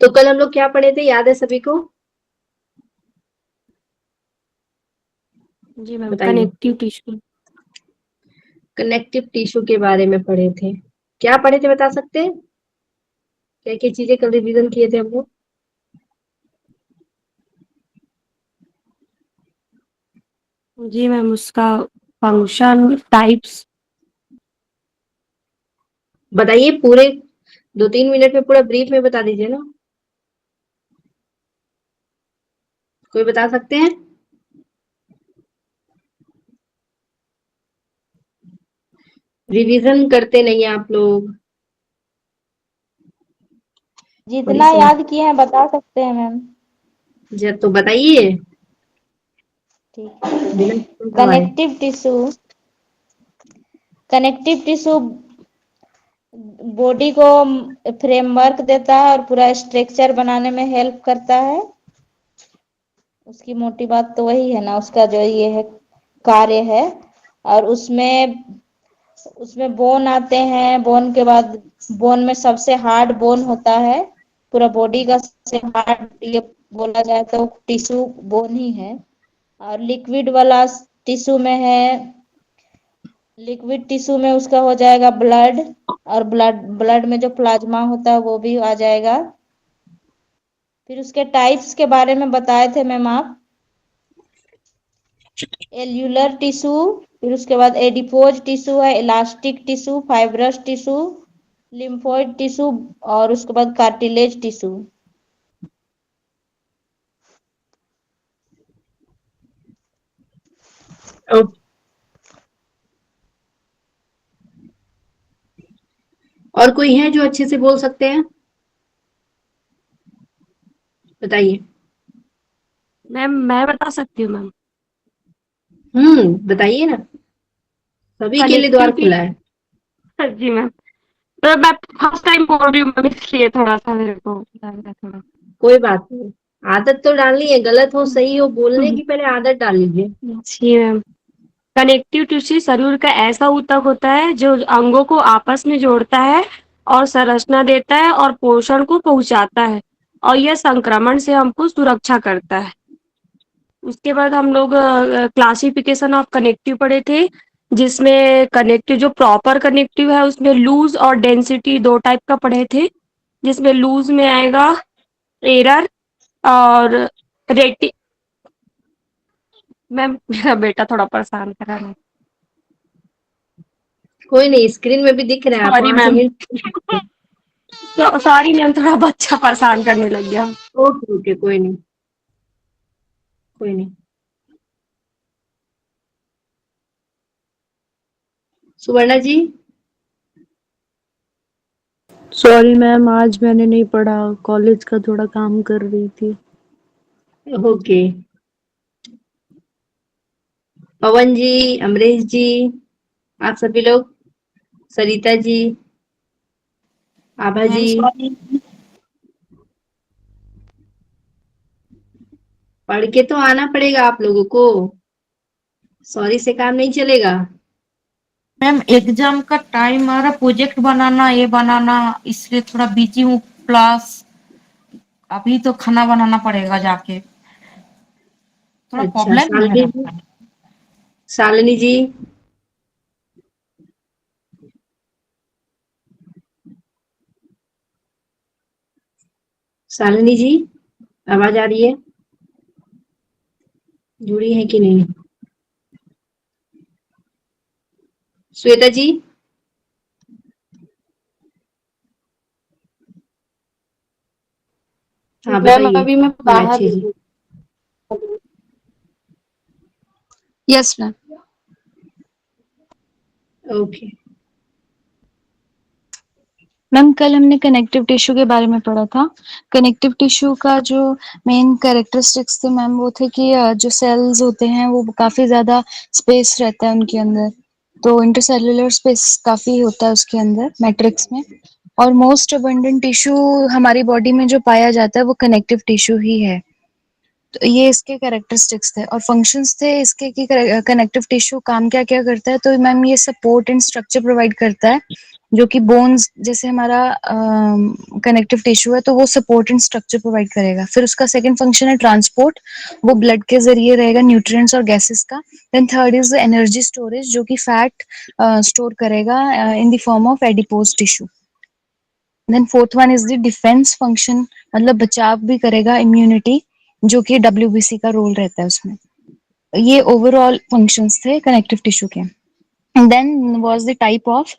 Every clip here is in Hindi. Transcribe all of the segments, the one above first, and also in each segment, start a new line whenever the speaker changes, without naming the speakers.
तो कल हम लोग क्या पढ़े थे, याद है सभी को?
जी मैम,
बताइए।
Connective tissue.
कनेक्टिव टिश्यू के बारे में पढ़े थे। क्या पढ़े थे बता सकते हैं? क्या क्या चीजें कल रिवीजन किए थे हम लोग?
जी मैम, उसका फंक्शन, टाइप्स।
बताइए पूरे, 2-3 मिनट में पूरा ब्रीफ में बता दीजिए ना। कोई बता सकते हैं? रिवीजन करते नहीं है आप लोग। बड़ी
जितना
समझ।
याद किए हैं बता सकते हैं मैम।
जब तो बताइए।
ठीक है।
बिना क्वेश्चन सवाए।
Connective tissue, connective tissue body को फ्रेमवर्क देता है और पूरा स्ट्रक्चर बनाने में हेल्प करता है। उसकी मोटी बात तो वही है ना, उसका जो ये है कार्य है। और उसमें उसमें बोन आते हैं, बोन के बाद बोन में सबसे हार्ड बोन होता है पूरा बॉडी का, सबसे हार्ड ये बोला जाए तो टिश्यू बोन ही है। और लिक्विड वाला टिश्यू में है, लिक्विड टिश्यू में उसका हो जाएगा ब्लड। और ब्लड ब्लड में जो प्लाज्मा होता है वो भी आ जाएगा। फिर उसके टाइप्स के बारे में बताए थे मैम आप। एल्यूलर टिश्यू, फिर उसके बाद एडिपोज टिश्यू है, elastic tissue, fibrous tissue, lymphoid tissue, और उसके बाद कार्टिलेज टिश्यू।
ओके। और कोई है जो अच्छे से बोल सकते हैं? बताइए।
मैम मैं बता सकती हूँ मैम।
बताइए ना। सभी के लिए द्वार
कनेक्टिव
खुला है।
टिश्यू। जी मैम। तो मैं फर्स्ट टाइम बोल रही हूँ मैम, इसलिए थोड़ा सा मेरे को लग रहा है थोड़ा।
कोई बात नहीं। आदत तो डालनी है, गलत हो सही हो बोलने की पहले आदत डाल लीजिए।
जी मैम। कनेक्टिव टिश्यू शरीर का ऐसा ऊतक होता है जो अंगों को आपस में जोड़ता है और संरचना देता है और पोषण को पहुंचाता है, और यह संक्रमण से हमको सुरक्षा करता है। उसके बाद हम लोग क्लासिफिकेशन ऑफ कनेक्टिव पढ़े थे, जिसमें कनेक्टिव जो प्रॉपर कनेक्टिव है उसमें लूज और डेंसिटी दो टाइप का पढ़े थे। जिसमें लूज में आएगा एरर और रेटि। मैम मेरा बेटा थोड़ा परेशान कर रहा है।
कोई नहीं, स्क्रीन में भी दिख रहा है, आप
सॉरी
वहां से
मैम।
हिंट।
सॉरी मैम, थोड़ा बच्चा परेशान करने लग गया।
ओके ओके, कोई नहीं। कोई नहीं। सुवर्णा जी।
सॉरी मैम, आज मैंने नहीं पढ़ा, कॉलेज का थोड़ा काम कर रही थी।
ओके। पवन जी, अमरीश जी, आप सभी लोग, सरिता जी, आभा जी।
Ma'am sorry.
पढ़ के तो आना पड़ेगा आप लोगों को। सॉरी से काम नहीं चलेगा।
मैम एग्जाम का टाइम आ रहा, प्रोजेक्ट बनाना ये बनाना, इसलिए थोड़ा बिजी हूँ। प्लस अभी तो खाना बनाना पड़ेगा जाके, थोड़ा
अच्छा,
प्रॉब्लम में है
शालिनी जी।
ना।
शालिनी जी। शालिनी जी, आवाज आ रही है? जुड़ी है कि नहीं? श्वेता जी। हाँ
मैम
बताइए।
अभी मैं बाहर
मीनाक्षी जी।
हूँ। Yes ma'am.
ओके।
मैम कल हमने कनेक्टिव टिश्यू के बारे में पढ़ा था। कनेक्टिव टिश्यू का जो मेन कैरेक्टरिस्टिक्स थे मैम वो थे कि जो सेल्स होते हैं वो काफी ज्यादा स्पेस रहता है उनके अंदर, तो इंटरसेल्युलर स्पेस काफी होता है उसके अंदर मैट्रिक्स में। और मोस्ट अबंडेंट टिश्यू हमारी बॉडी में जो पाया जाता है वो कनेक्टिव टिश्यू ही है। तो ये इसके कैरेक्टरिस्टिक्स थे और फंक्शंस थे इसके कि कनेक्टिव टिश्यू काम क्या क्या करता है। तो मैम ये सपोर्ट एंड स्ट्रक्चर प्रोवाइड करता है, जो कि बोन्स जैसे हमारा कनेक्टिव टिश्यू है तो वो सपोर्ट एंड स्ट्रक्चर प्रोवाइड करेगा। फिर उसका सेकंड फंक्शन है ट्रांसपोर्ट, वो ब्लड के जरिए रहेगा न्यूट्रिएंट्स और गैसेस का। Then third is the energy storage, जो कि फैट स्टोर करेगा in the form of adipose tissue. Then fourth one is the defence function, मतलब बचाव भी करेगा, इम्यूनिटी, जो कि डब्ल्यूबीसी का रोल रहता है उसमें। ये ओवरऑल फंक्शंस थे कनेक्टिव टिश्यू के। Then was the type of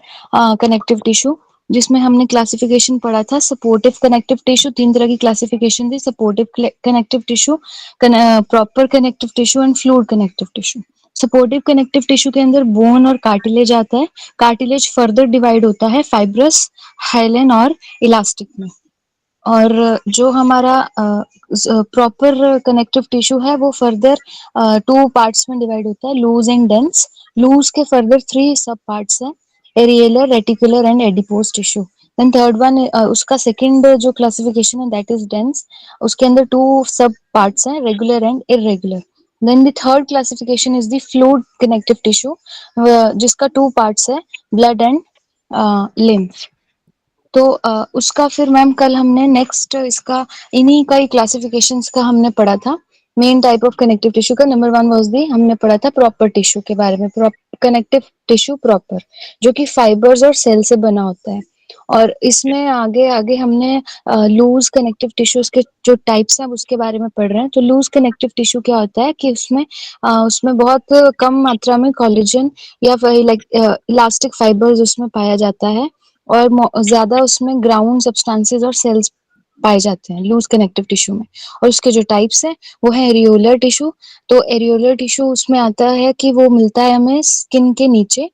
connective tissue, जिसमें हमने क्लासिफिकेशन पढ़ा था। सपोर्टिव कनेक्टिव टिश्यू, 3 तरह की क्लासिफिकेशन थी, supportive connective tissue, proper connective tissue and fluid connective tissue. Supportive connective tissue के अंदर बोन और कार्टिलेज आता है। कार्टिलेज फर्दर डिवाइड होता है फाइब्रस, हाइलेन और इलास्टिक में। और जो हमारा प्रॉपर कनेक्टिव टिश्यू है वो फर्दर 2 पार्ट्स में डिवाइड होता है, लूज एंड डेंस। लूज के फर्दर 3 सब पार्ट्स हैं, areolar, reticular and adipose tissue. Then third one उसका सेकंड जो क्लासिफिकेशन है दैट इज डेंस, उसके अंदर 2 सब पार्ट्स हैं, regular and irregular. Then the third classification is the fluid connective tissue, जिसका 2 पार्ट्स है, ब्लड एंड लिम्फ। तो उसका फिर मैम कल हमने नेक्स्ट इसका इन्हीं का ही क्लासिफिकेशंस का हमने पढ़ा था। Main type of connective tissue का नंबर 1 वाज दी, हमने पढ़ा था प्रॉपर टिश्यू के बारे में। कनेक्टिव टिश्यू प्रॉपर, जो कि फाइबर्स और सेल से बना होता है। और इसमें आगे आगे हमने लूज कनेक्टिव टिश्यूज के जो टाइप्स हैं उसके बारे में पढ़ रहे हैं। तो लूज कनेक्टिव टिश्यू क्या होता है कि उसमें बहुत कम मात्रा में कोलेजन या लाइक इलास्टिक फाइबर्स उसमें पाया जाता है, और ज्यादा उसमें ग्राउंड सब्सटेंसेस और सेल्स पाए जाते हैं लूज कनेक्टिव टिश्यू में। और उसके जो टाइप्स हैं वो है एरियोलर टिश्यू। तो एरियोलर टिश्यू उसमें आता है कि वो मिलता है हमें स्किन के नीचे।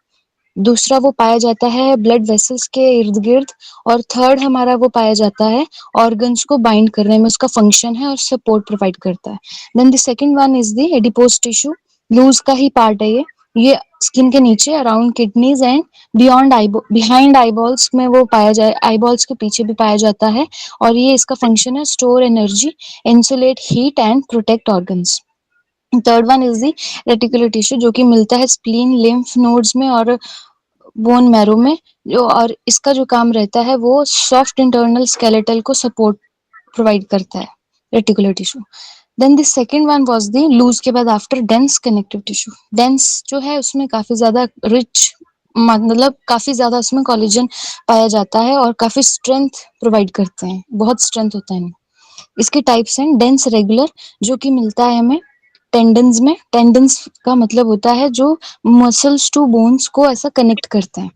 दूसरा वो पाया जाता है ब्लड वेसल्स के इर्द गिर्द। और थर्ड हमारा वो पाया जाता है ऑर्गन्स को बाइंड करने में, उसका फंक्शन है और सपोर्ट प्रोवाइड करता है। Then the second one is the adipose tissue, loose का ही पार्ट है ये स्किन के नीचे around kidneys and behind eyeballs में वो पाया जाए, आईबॉल्स के पीछे भी पाया जाता है। और ये इसका फंक्शन है store energy, insulate heat and protect organs. Third one is the reticular tissue, जो कि मिलता है स्प्लीन, लिम्फ नोड्स में और बोन मैरो में। जो और इसका जो काम रहता है वो सॉफ्ट इंटरनल स्केलेटल को सपोर्ट प्रोवाइड करता है, reticular tissue. Then the second one was the loose के बाद after dense connective tissue. Dense जो है उसमें काफी ज्यादा रिच, मतलब काफी ज्यादा उसमें कोलेजन पाया जाता है और काफी स्ट्रेंथ प्रोवाइड करते हैं, बहुत स्ट्रेंथ होता है इनमें। इसके टाइप्स हैं डेंस रेगुलर, जो कि मिलता है हमें टेंडन्स में। टेंडन्स का मतलब होता है जो मसल्स टू बोन्स को ऐसा कनेक्ट करते हैं।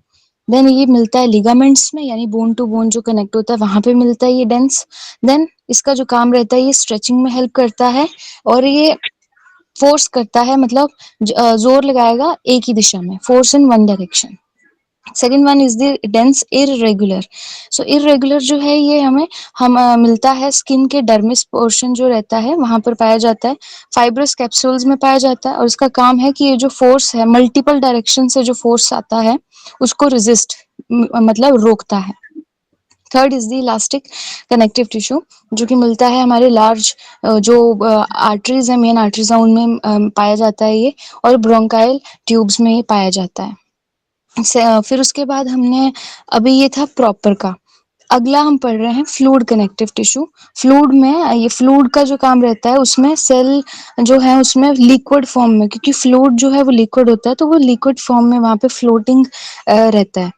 देन ये मिलता है लिगामेंट्स में, यानी बोन टू बोन जो कनेक्ट होता है वहां पे मिलता है ये डेंस। देन इसका जो काम रहता है ये स्ट्रेचिंग में हेल्प करता है, और ये फोर्स करता है, मतलब जोर लगाएगा एक ही दिशा में, force in one direction. Second one is the dense irregular. So irregular जो है ये हम मिलता है स्किन के डर्मिस पोर्शन जो रहता है वहां पर पाया जाता है, फाइब्रस कैप्सूल्स में पाया जाता है। और इसका काम है कि ये जो फोर्स है, मल्टीपल डायरेक्शन से जो फोर्स आता है उसको रेजिस्ट, मतलब रोकता है। Third is the elastic connective tissue, जो कि मिलता है हमारे लार्ज जो आर्टरीज है, मेन आर्टरीज है उनमें पाया जाता है ये, और ब्रोंकाइल ट्यूब्स में ये पाया जाता है। फिर उसके बाद हमने, अभी ये था प्रॉपर का, अगला हम पढ़ रहे हैं फ्लूइड कनेक्टिव टिश्यू। फ्लूइड में ये फ्लूइड का जो काम रहता है उसमें सेल जो है उसमें लिक्विड फॉर्म में, क्योंकि फ्लूइड जो है वो लिक्विड होता है तो वो लिक्विड फॉर्म में वहां पे फ्लोटिंग रहता है।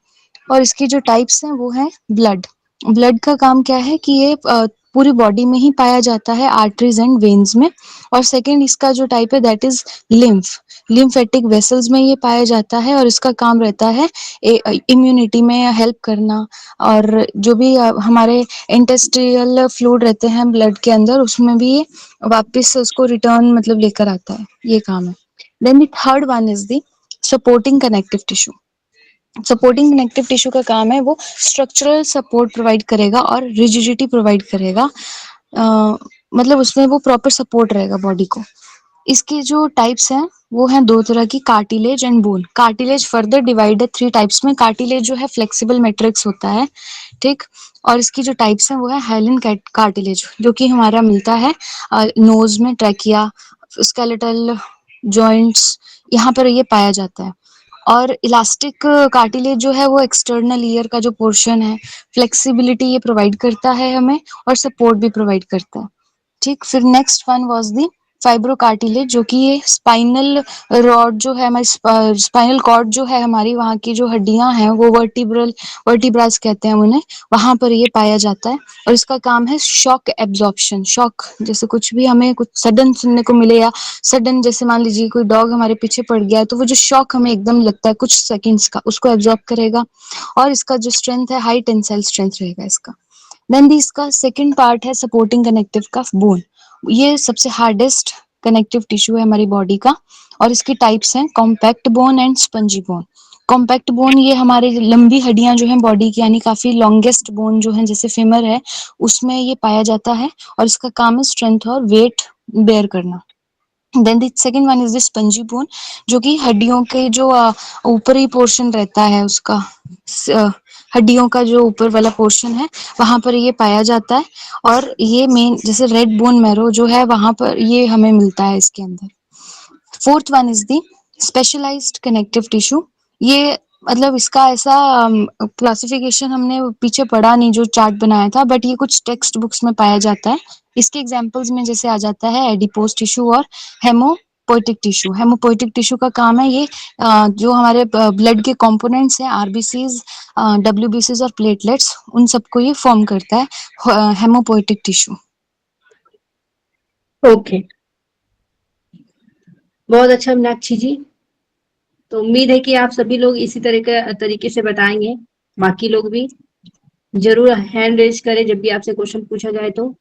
और इसकी जो टाइप्स हैं वो है ब्लड। ब्लड का काम क्या है कि ये पूरी बॉडी में ही पाया जाता है, आर्टरीज एंड वेन्स में। और सेकंड इसका जो टाइप है that is lymph, lymphatic vessels में ये पाया जाता है, और इसका काम रहता है इम्यूनिटी में हेल्प करना, और जो भी हमारे इंटेस्टिशियल फ्लूइड रहते हैं ब्लड के अंदर उसमें भी ये वापस उसको रिटर्न मतलब लेकर आता है, ये काम है। Then the third one is the supporting connective tissue. Supporting connective tissue का काम है वो स्ट्रक्चरल सपोर्ट प्रोवाइड करेगा और रिजिडिटी प्रोवाइड करेगा, मतलब उसमें वो प्रॉपर सपोर्ट रहेगा बॉडी को। इसके जो टाइप्स हैं वो हैं 2 तरह की, cartilage and bone. Cartilage further divided 3 types में। कार्टिलेज जो है फ्लेक्सिबल मैट्रिक्स होता है, ठीक। और इसकी जो टाइप्स हैं वो है हाइलिन कार्टिलेज, जो कि हमारा मिलता है नोज में, ट्रैकिया, स्केलेटल जॉइंट्स, यहाँ पर ये पाया जाता है। और इलास्टिक कार्टिलेज जो है वो एक्सटर्नल ईयर का जो पोर्शन है, फ्लेक्सिबिलिटी ये प्रोवाइड करता है हमें और सपोर्ट भी प्रोवाइड करता है। ठीक। फिर next one was the fibrocartilage, जो कि ये स्पाइनल रॉड जो है हमारी, स्पाइनल कॉर्ड जो है हमारी, वहाँ की जो हड्डियां हैं वो वर्टिब्रास कहते हैं उन्हें, वहां पर ये पाया जाता है। और इसका काम है शॉक एब्जॉर्प्शन। शॉक जैसे कुछ भी हमें कुछ सडन सुनने को मिले, या सडन जैसे मान लीजिए कोई डॉग हमारे पीछे पड़ गया है, तो वो जो शॉक हमें एकदम लगता है कुछ सेकंड्स का, उसको एब्जॉर्ब करेगा। और इसका जो स्ट्रेंथ है, हाई टेंसाइल स्ट्रेंथ रहेगा इसका। देन इसका सेकंड पार्ट है सपोर्टिंग कनेक्टिव का बोन। ये सबसे हार्डेस्ट कनेक्टिव टिश्यू है हमारी बॉडी का। और इसकी टाइप्स हैं compact bone and spongy bone. Compact bone ये हमारे लंबी हड्डियां जो हैं बॉडी की, यानी काफी लॉन्गेस्ट बोन जो है जैसे फेमर है, उसमें ये पाया जाता है। और इसका काम है स्ट्रेंथ और वेट बेयर करना। Then the second one is the spongy bone, जो कि हड्डियों के जो ऊपरी पोर्शन रहता है उसका, हड्डियों का जो ऊपर वाला पोर्शन है वहां पर ये पाया जाता है। और ये मेन जैसे रेड बोन मैरो जो है वहां पर ये हमें मिलता है इसके अंदर। Fourth one is the specialised connective tissue. ये मतलब इसका ऐसा क्लासिफिकेशन हमने पीछे पढ़ा नहीं जो चार्ट बनाया था, बट ये कुछ टेक्स्ट बुक्स में पाया जाता है। इसके एग्जांपल्स में जैसे आ जाता है एडिपोज टिश्यू और हेमोपोइटिक टिश्यू। हेमोपोइटिक टिश्यू का काम है ये जो हमारे ब्लड के कंपोनेंट्स हैं, आरबीसीज, डब्ल्यूबीसीज और प्लेटलेट्स, उन सबको ये फॉर्म करता है हेमोपोइटिक टिश्यू।
ओके, बहुत अच्छा मीनाक्षी जी। तो उम्मीद है कि आप सभी लोग इसी तरीके से बताएंगे। बाकी लोग भी जरूर हैंड रेज करें जब भी आपसे क्वेश्चन पूछा जाए। तो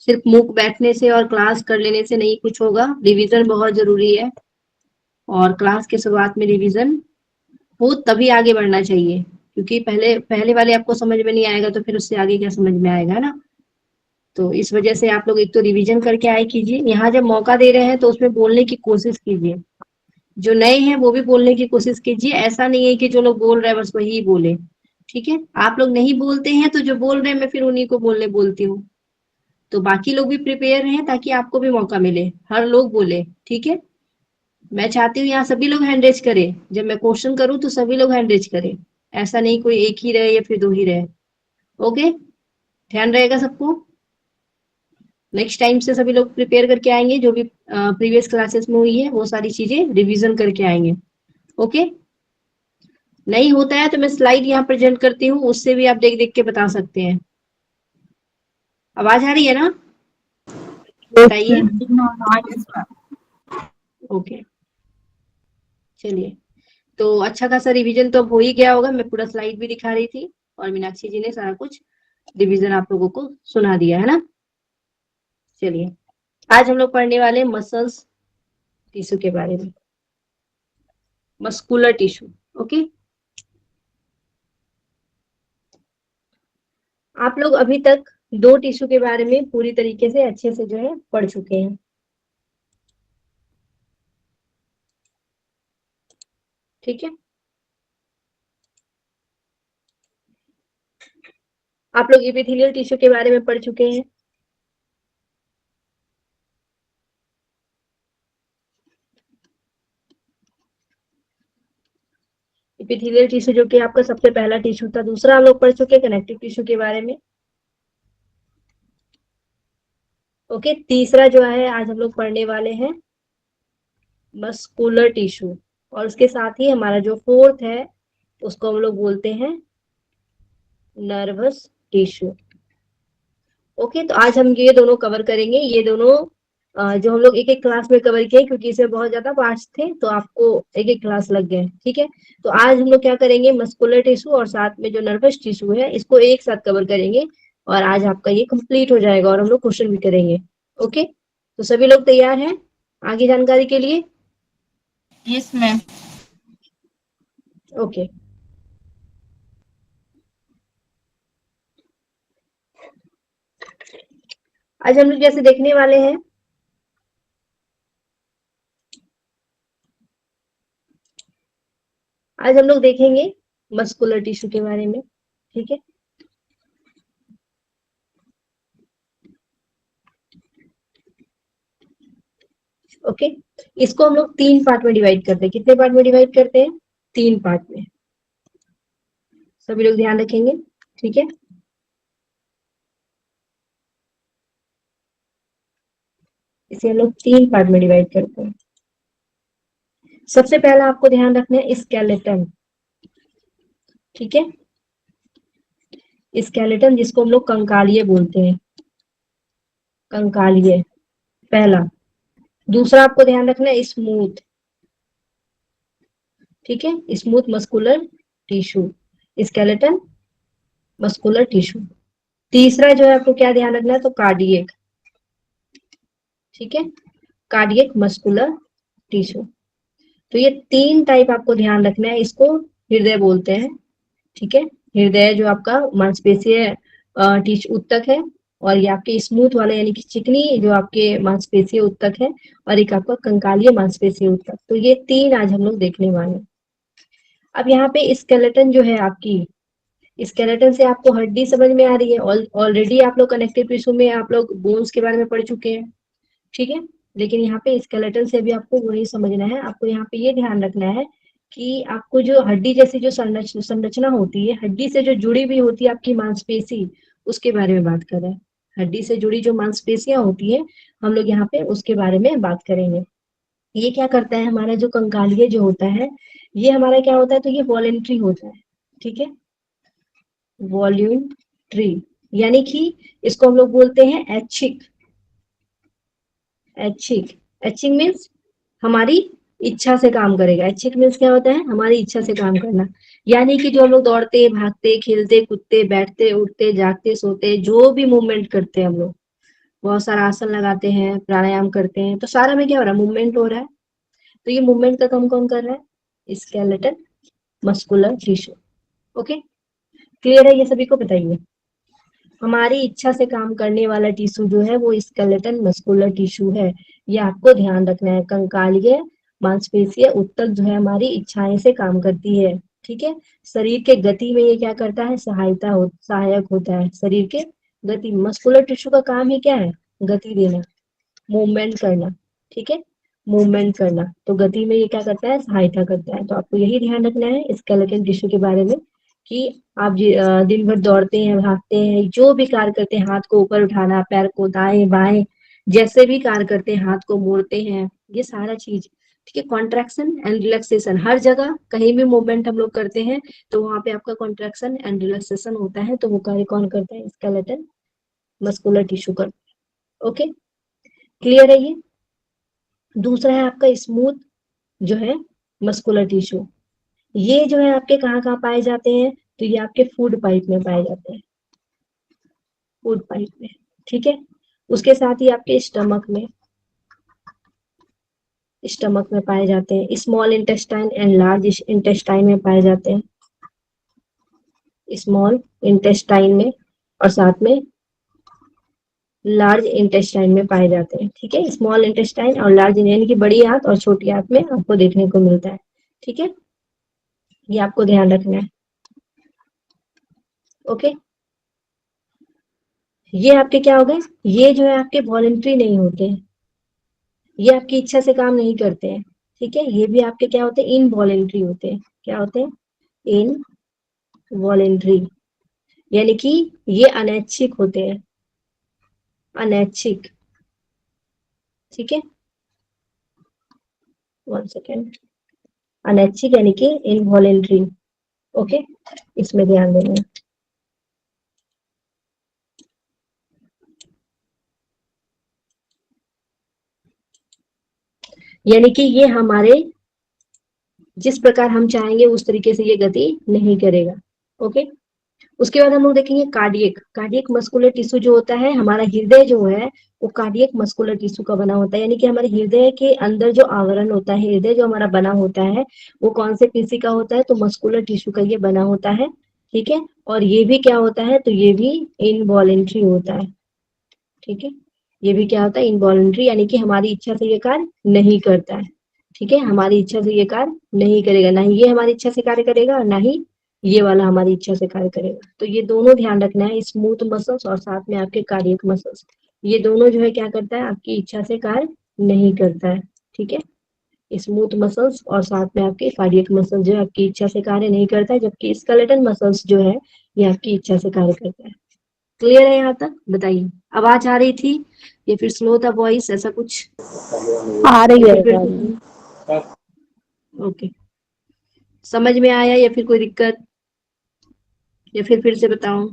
सिर्फ मूक बैठने से और क्लास कर लेने से नहीं कुछ होगा, रिवीजन बहुत जरूरी है। और क्लास के शुरुआत में रिवीजन हो तभी आगे बढ़ना चाहिए, क्योंकि पहले पहले वाले आपको समझ में नहीं आएगा तो फिर उससे आगे क्या समझ में आएगा, है ना। तो इस वजह से आप लोग एक तो रिवीजन करके आए कीजिए। यहाँ जब मौका दे रहे हैं तो उसमें बोलने की कोशिश कीजिए। जो नए हैं वो भी बोलने की कोशिश कीजिए। ऐसा नहीं है कि जो लोग बोल रहे हैं बस वही बोले, ठीक है। आप लोग नहीं बोलते हैं तो जो बोल रहे हैं मैं फिर उन्हीं को बोलती हूँ। तो बाकी लोग भी प्रिपेयर हैं ताकि आपको भी मौका मिले, हर लोग बोले, ठीक है। मैं चाहती हूँ यहाँ सभी लोग हैंड रेज करें। जब मैं क्वेश्चन करूँ तो सभी लोग हैंड रेज करें, ऐसा नहीं कोई एक ही रहे या फिर दो ही रहे। ओके, ध्यान रहेगा सबको। नेक्स्ट टाइम से सभी लोग प्रिपेयर करके आएंगे, जो भी प्रीवियस क्लासेस में हुई है वो सारी चीजें रिवीजन करके आएंगे। ओके, नहीं होता है तो मैं स्लाइड यहाँ प्रेजेंट करती हूँ, उससे भी आप देख देख के बता सकते हैं। आवाज आ रही है ना, बताइए। ओके, चलिए। तो अच्छा खासा रिवीजन तो अब हो ही गया होगा। मैं पूरा स्लाइड भी दिखा रही थी और मीनाक्षी जी ने सारा कुछ रिवीजन आप लोगों को सुना दिया, है ना। चलिए, आज हम लोग पढ़ने वाले मसल्स टिश्यू के बारे में, मस्कुलर टिश्यू। ओके, आप लोग अभी तक दो टिश्यू के बारे में पूरी तरीके से अच्छे से जो है पढ़ चुके हैं, ठीक है। आप लोग एपिथेलियल टिश्यू के बारे में पढ़ चुके हैं। एपिथेलियल टिश्यू जो कि आपका सबसे पहला टिश्यू था। दूसरा हम लोग पढ़ चुके हैं कनेक्टिव टिश्यू के बारे में। ओके, तीसरा जो है आज हम लोग पढ़ने वाले हैं मस्कुलर टिश्यू। और उसके साथ ही हमारा जो फोर्थ है उसको हम लोग बोलते हैं नर्वस टिश्यू। ओके, तो आज हम ये दोनों कवर करेंगे। ये दोनों जो हम लोग एक एक क्लास में कवर किए, क्योंकि इसमें बहुत ज्यादा पार्ट्स थे तो आपको एक एक क्लास लग गए, ठीक है। तो आज हम लोग क्या करेंगे, मस्कुलर टिश्यू और साथ में जो नर्वस टिश्यू है इसको एक साथ कवर करेंगे। और आज आपका ये कंप्लीट हो जाएगा और हम लोग क्वेश्चन भी करेंगे। ओके, तो सभी लोग तैयार हैं आगे जानकारी के लिए?
Yes ma'am.
ओके, आज हम लोग जैसे देखने वाले हैं, आज हम लोग देखेंगे मस्कुलर टिश्यू के बारे में, ठीक है। ओके, इसको हम लोग 3 पार्ट में डिवाइड करते हैं। कितने पार्ट में डिवाइड करते हैं? 3 पार्ट में। सभी लोग ध्यान रखेंगे, ठीक है। इसे हम लोग 3 पार्ट में डिवाइड करते हैं। सबसे पहला आपको ध्यान रखना है स्केलेटन, ठीक है। स्केलेटन जिसको हम लोग कंकालिये बोलते हैं, कंकालिये पहला। दूसरा आपको ध्यान रखना है स्मूथ, ठीक है, smooth muscular tissue, skeleton muscular tissue. तीसरा जो है आपको क्या ध्यान रखना है, तो कार्डियक, ठीक है, कार्डियक मस्कुलर टिश्यू। तो ये 3 टाइप आपको ध्यान रखना है। इसको हृदय बोलते हैं, ठीक है। हृदय जो आपका मांसपेशीय टिश्यू उत्तक है, और ये आपके स्मूथ वाले यानी कि चिकनी जो आपके मांसपेशीय उत्तक है, और एक आपका कंकालीय मांसपेशीय उत्तक। तो ये 3 आज हम लोग देखने वाले हैं। अब यहाँ पे स्केलेटन जो है आपकी, स्केलेटन से आपको हड्डी समझ में आ रही है। ऑलरेडी आप लोग कनेक्टिव टिश्यू में आप लोग बोन्स के बारे में पढ़ चुके हैं, ठीक है। लेकिन यहाँ पे स्केलेटन से भी आपको वही समझना है। आपको यहाँ पे ये ध्यान रखना है कि आपको जो हड्डी जैसी जो संरचना होती है, हड्डी से जो जुड़ी हुई होती है आपकी मांसपेशी, उसके बारे में बात कर रहे हैं। हड्डी से जुड़ी जो मांसपेशियां होती है, हम लोग यहाँ पे उसके बारे में बात करेंगे। ये क्या करता है, हमारा जो कंकालिय जो होता है, ये हमारा क्या होता है, तो ये वॉलेंट्री होता है, ठीक है, वॉल्यूंट्री, यानी कि इसको हम लोग बोलते हैं ऐच्छिक। ऐच्छिक, ऐच्छिक मीन्स हमारी इच्छा से काम करेगा। ऐच्छिक मीन्स क्या होता है, हमारी इच्छा से काम करना। यानी कि जो हम लोग दौड़ते, भागते, खेलते, कूदते, बैठते, उठते, जागते, सोते, जो भी मूवमेंट करते हैं हम लोग, बहुत सारा आसन लगाते हैं, प्राणायाम करते हैं, तो सारा में क्या हो रहा है, मूवमेंट हो रहा है। तो ये मूवमेंट का काम कौन कर रहा है, skeleton muscular tissue. Okay, clear है, ये सभी को बताइए। हमारी इच्छा से काम करने वाला टिश्यू जो है वो स्केलेटन मस्कुलर टिश्यू है। ये आपको ध्यान रखना है। कंकालीय मांसपेशीय उत्तक जो है हमारी इच्छाएं से काम करती है, ठीक है। शरीर के गति में ये क्या करता है, सहायक होता है शरीर के गति। मस्कुलर टिश्यू का काम ही क्या है, गति देना, मूवमेंट करना, ठीक है, मूवमेंट करना। तो गति में ये क्या करता है, सहायता करता है। तो आपको यही ध्यान रखना है स्केलेटन टिश्यू के बारे में कि आप दिन भर दौड़ते हैं, भागते हैं, जो भी कार्य करते हैं, हाथ को ऊपर उठाना, पैर को दाएं बाएं, जैसे भी कार्य करते हैं, हाथ को मोड़ते हैं, ये सारा चीज, ठीक है। कॉन्ट्रैक्शन एंड रिलैक्सेशन, हर जगह कहीं भी मूवमेंट हम लोग करते हैं तो वहां पे आपका कॉन्ट्रैक्शन एंड रिलैक्सेशन होता है। तो वो कार्य कौन करता है, स्केलेटन मस्कुलर टिश्यू करता है। ओके, क्लियर है ये। दूसरा है आपका स्मूथ जो है मस्कुलर टिश्यू। ये जो है आपके कहाँ कहाँ पाए जाते हैं, तो ये आपके फूड पाइप में पाए जाते हैं, फूड पाइप में, ठीक है। उसके साथ ही आपके स्टमक में पाए जाते हैं, small intestine and large intestine में पाए जाते हैं, स्मॉल इंटेस्टाइन में और साथ में लार्ज इंटेस्टाइन में पाए जाते हैं, ठीक है। स्मॉल इंटेस्टाइन और लार्ज यानी कि बड़ी आंत और छोटी आंत में आपको देखने को मिलता है, ठीक है। ये आपको ध्यान रखना है। ओके, ये आपके क्या हो गए, ये जो है आपके वॉलेंट्री नहीं होते हैं, ये आपकी इच्छा से काम नहीं करते हैं, ठीक है। ये भी आपके क्या होते हैं, इनवॉलेंट्री होते हैं। क्या होते हैं, इनवॉलेंट्री, यानी कि ये अनैच्छिक होते हैं, अनैच्छिक, ठीक है। 1 सेकेंड, अनैच्छिक यानी कि इनवॉलेंट्री। ओके, इसमें ध्यान देना है। यानी कि ये हमारे जिस प्रकार हम चाहेंगे उस तरीके से ये गति नहीं करेगा। ओके, उसके बाद हम लोग देखेंगे कार्डियक। कार्डियक मस्कुलर टिश्यू जो होता है, हमारा हृदय जो है वो कार्डियक मस्कुलर टिश्यू का बना होता है। यानी कि हमारे हृदय के अंदर जो आवरण होता है, हृदय जो हमारा बना होता है, वो कौन से पेशी का होता है, तो मस्कुलर टिश्यू का ये बना होता है, ठीक है। और ये भी क्या होता है, तो ये भी इनवॉलेंट्री होता है, ठीक है। ये भी क्या होता है, इनवॉलेंट्री, यानी कि हमारी इच्छा से ये कार्य नहीं करता है, ठीक है। हमारी इच्छा से ये कार्य नहीं करेगा, ना ही ये हमारी इच्छा से कार्य करेगा और ना ही ये वाला हमारी इच्छा से कार्य करेगा। तो ये दोनों ध्यान रखना है, स्मूथ मसल्स और साथ में आपके कार्डियक मसल्स, ये दोनों जो है क्या करता है, आपकी इच्छा से कार्य नहीं करता है। ठीक है, स्मूथ मसल्स और साथ में आपके कार्डियक मसल्स जो है आपकी इच्छा से कार्य नहीं करता है, जबकि स्केलेटन मसल्स जो है ये आपकी इच्छा से कार्य करता है। क्लियर है यहाँ तक? बताइए, आवाज आ रही थी या फिर स्लो था वॉइस, ऐसा कुछ?
आ रही
या
है।
फिर ओके, समझ में आया या फिर कोई दिक्कत, या फिर से बताऊं?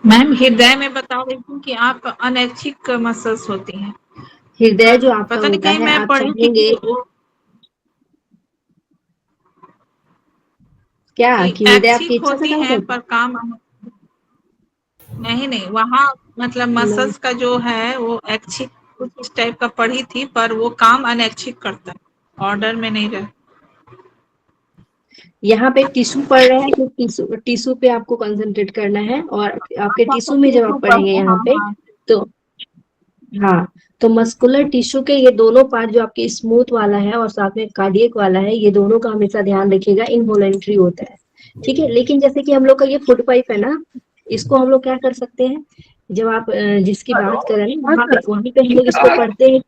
मैम हृदय में बता रही थी कि आप अनैच्छिक मसल्स होती हैं,
हृदय जो आपका
पता नहीं
होता
कहीं
है,
मैं
आप
पढ़ी थी
चाहेंगे
कि
क्या कि हृदय आपकी
ऐच्छिक
इच्छा से
होती
कार्य
हैं
करता
पर काम नहीं नहीं, वहाँ मतलब
है? नहीं,
मसल्स का जो है वो ऐच्छिक कुछ इस टाइप का पढ़ी थी, पर वो काम अनैच्छिक करता है, ऑर्डर में नहीं रहे।
यहाँ पे टिश्यू पढ़ रहे हैं कि टिश्यू पे आपको कंसंट्रेट करना है, और आपके टिश्यू में जब आप पढ़ेंगे यहाँ पे, तो हाँ, तो मस्कुलर टिश्यू के ये दोनों पार्ट जो आपके स्मूथ वाला है और साथ में कार्डियक वाला है, ये दोनों का हमेशा ध्यान रखिएगा, इनवॉलेंट्री होता है। ठीक है, लेकिन जैसे कि हम लोग का ये फुट पाइप है ना, इसको हम लोग क्या कर सकते हैं, जब आप जिसकी बात कर रहे हैं वहां पे हम लोग इसको पढ़ते हैं।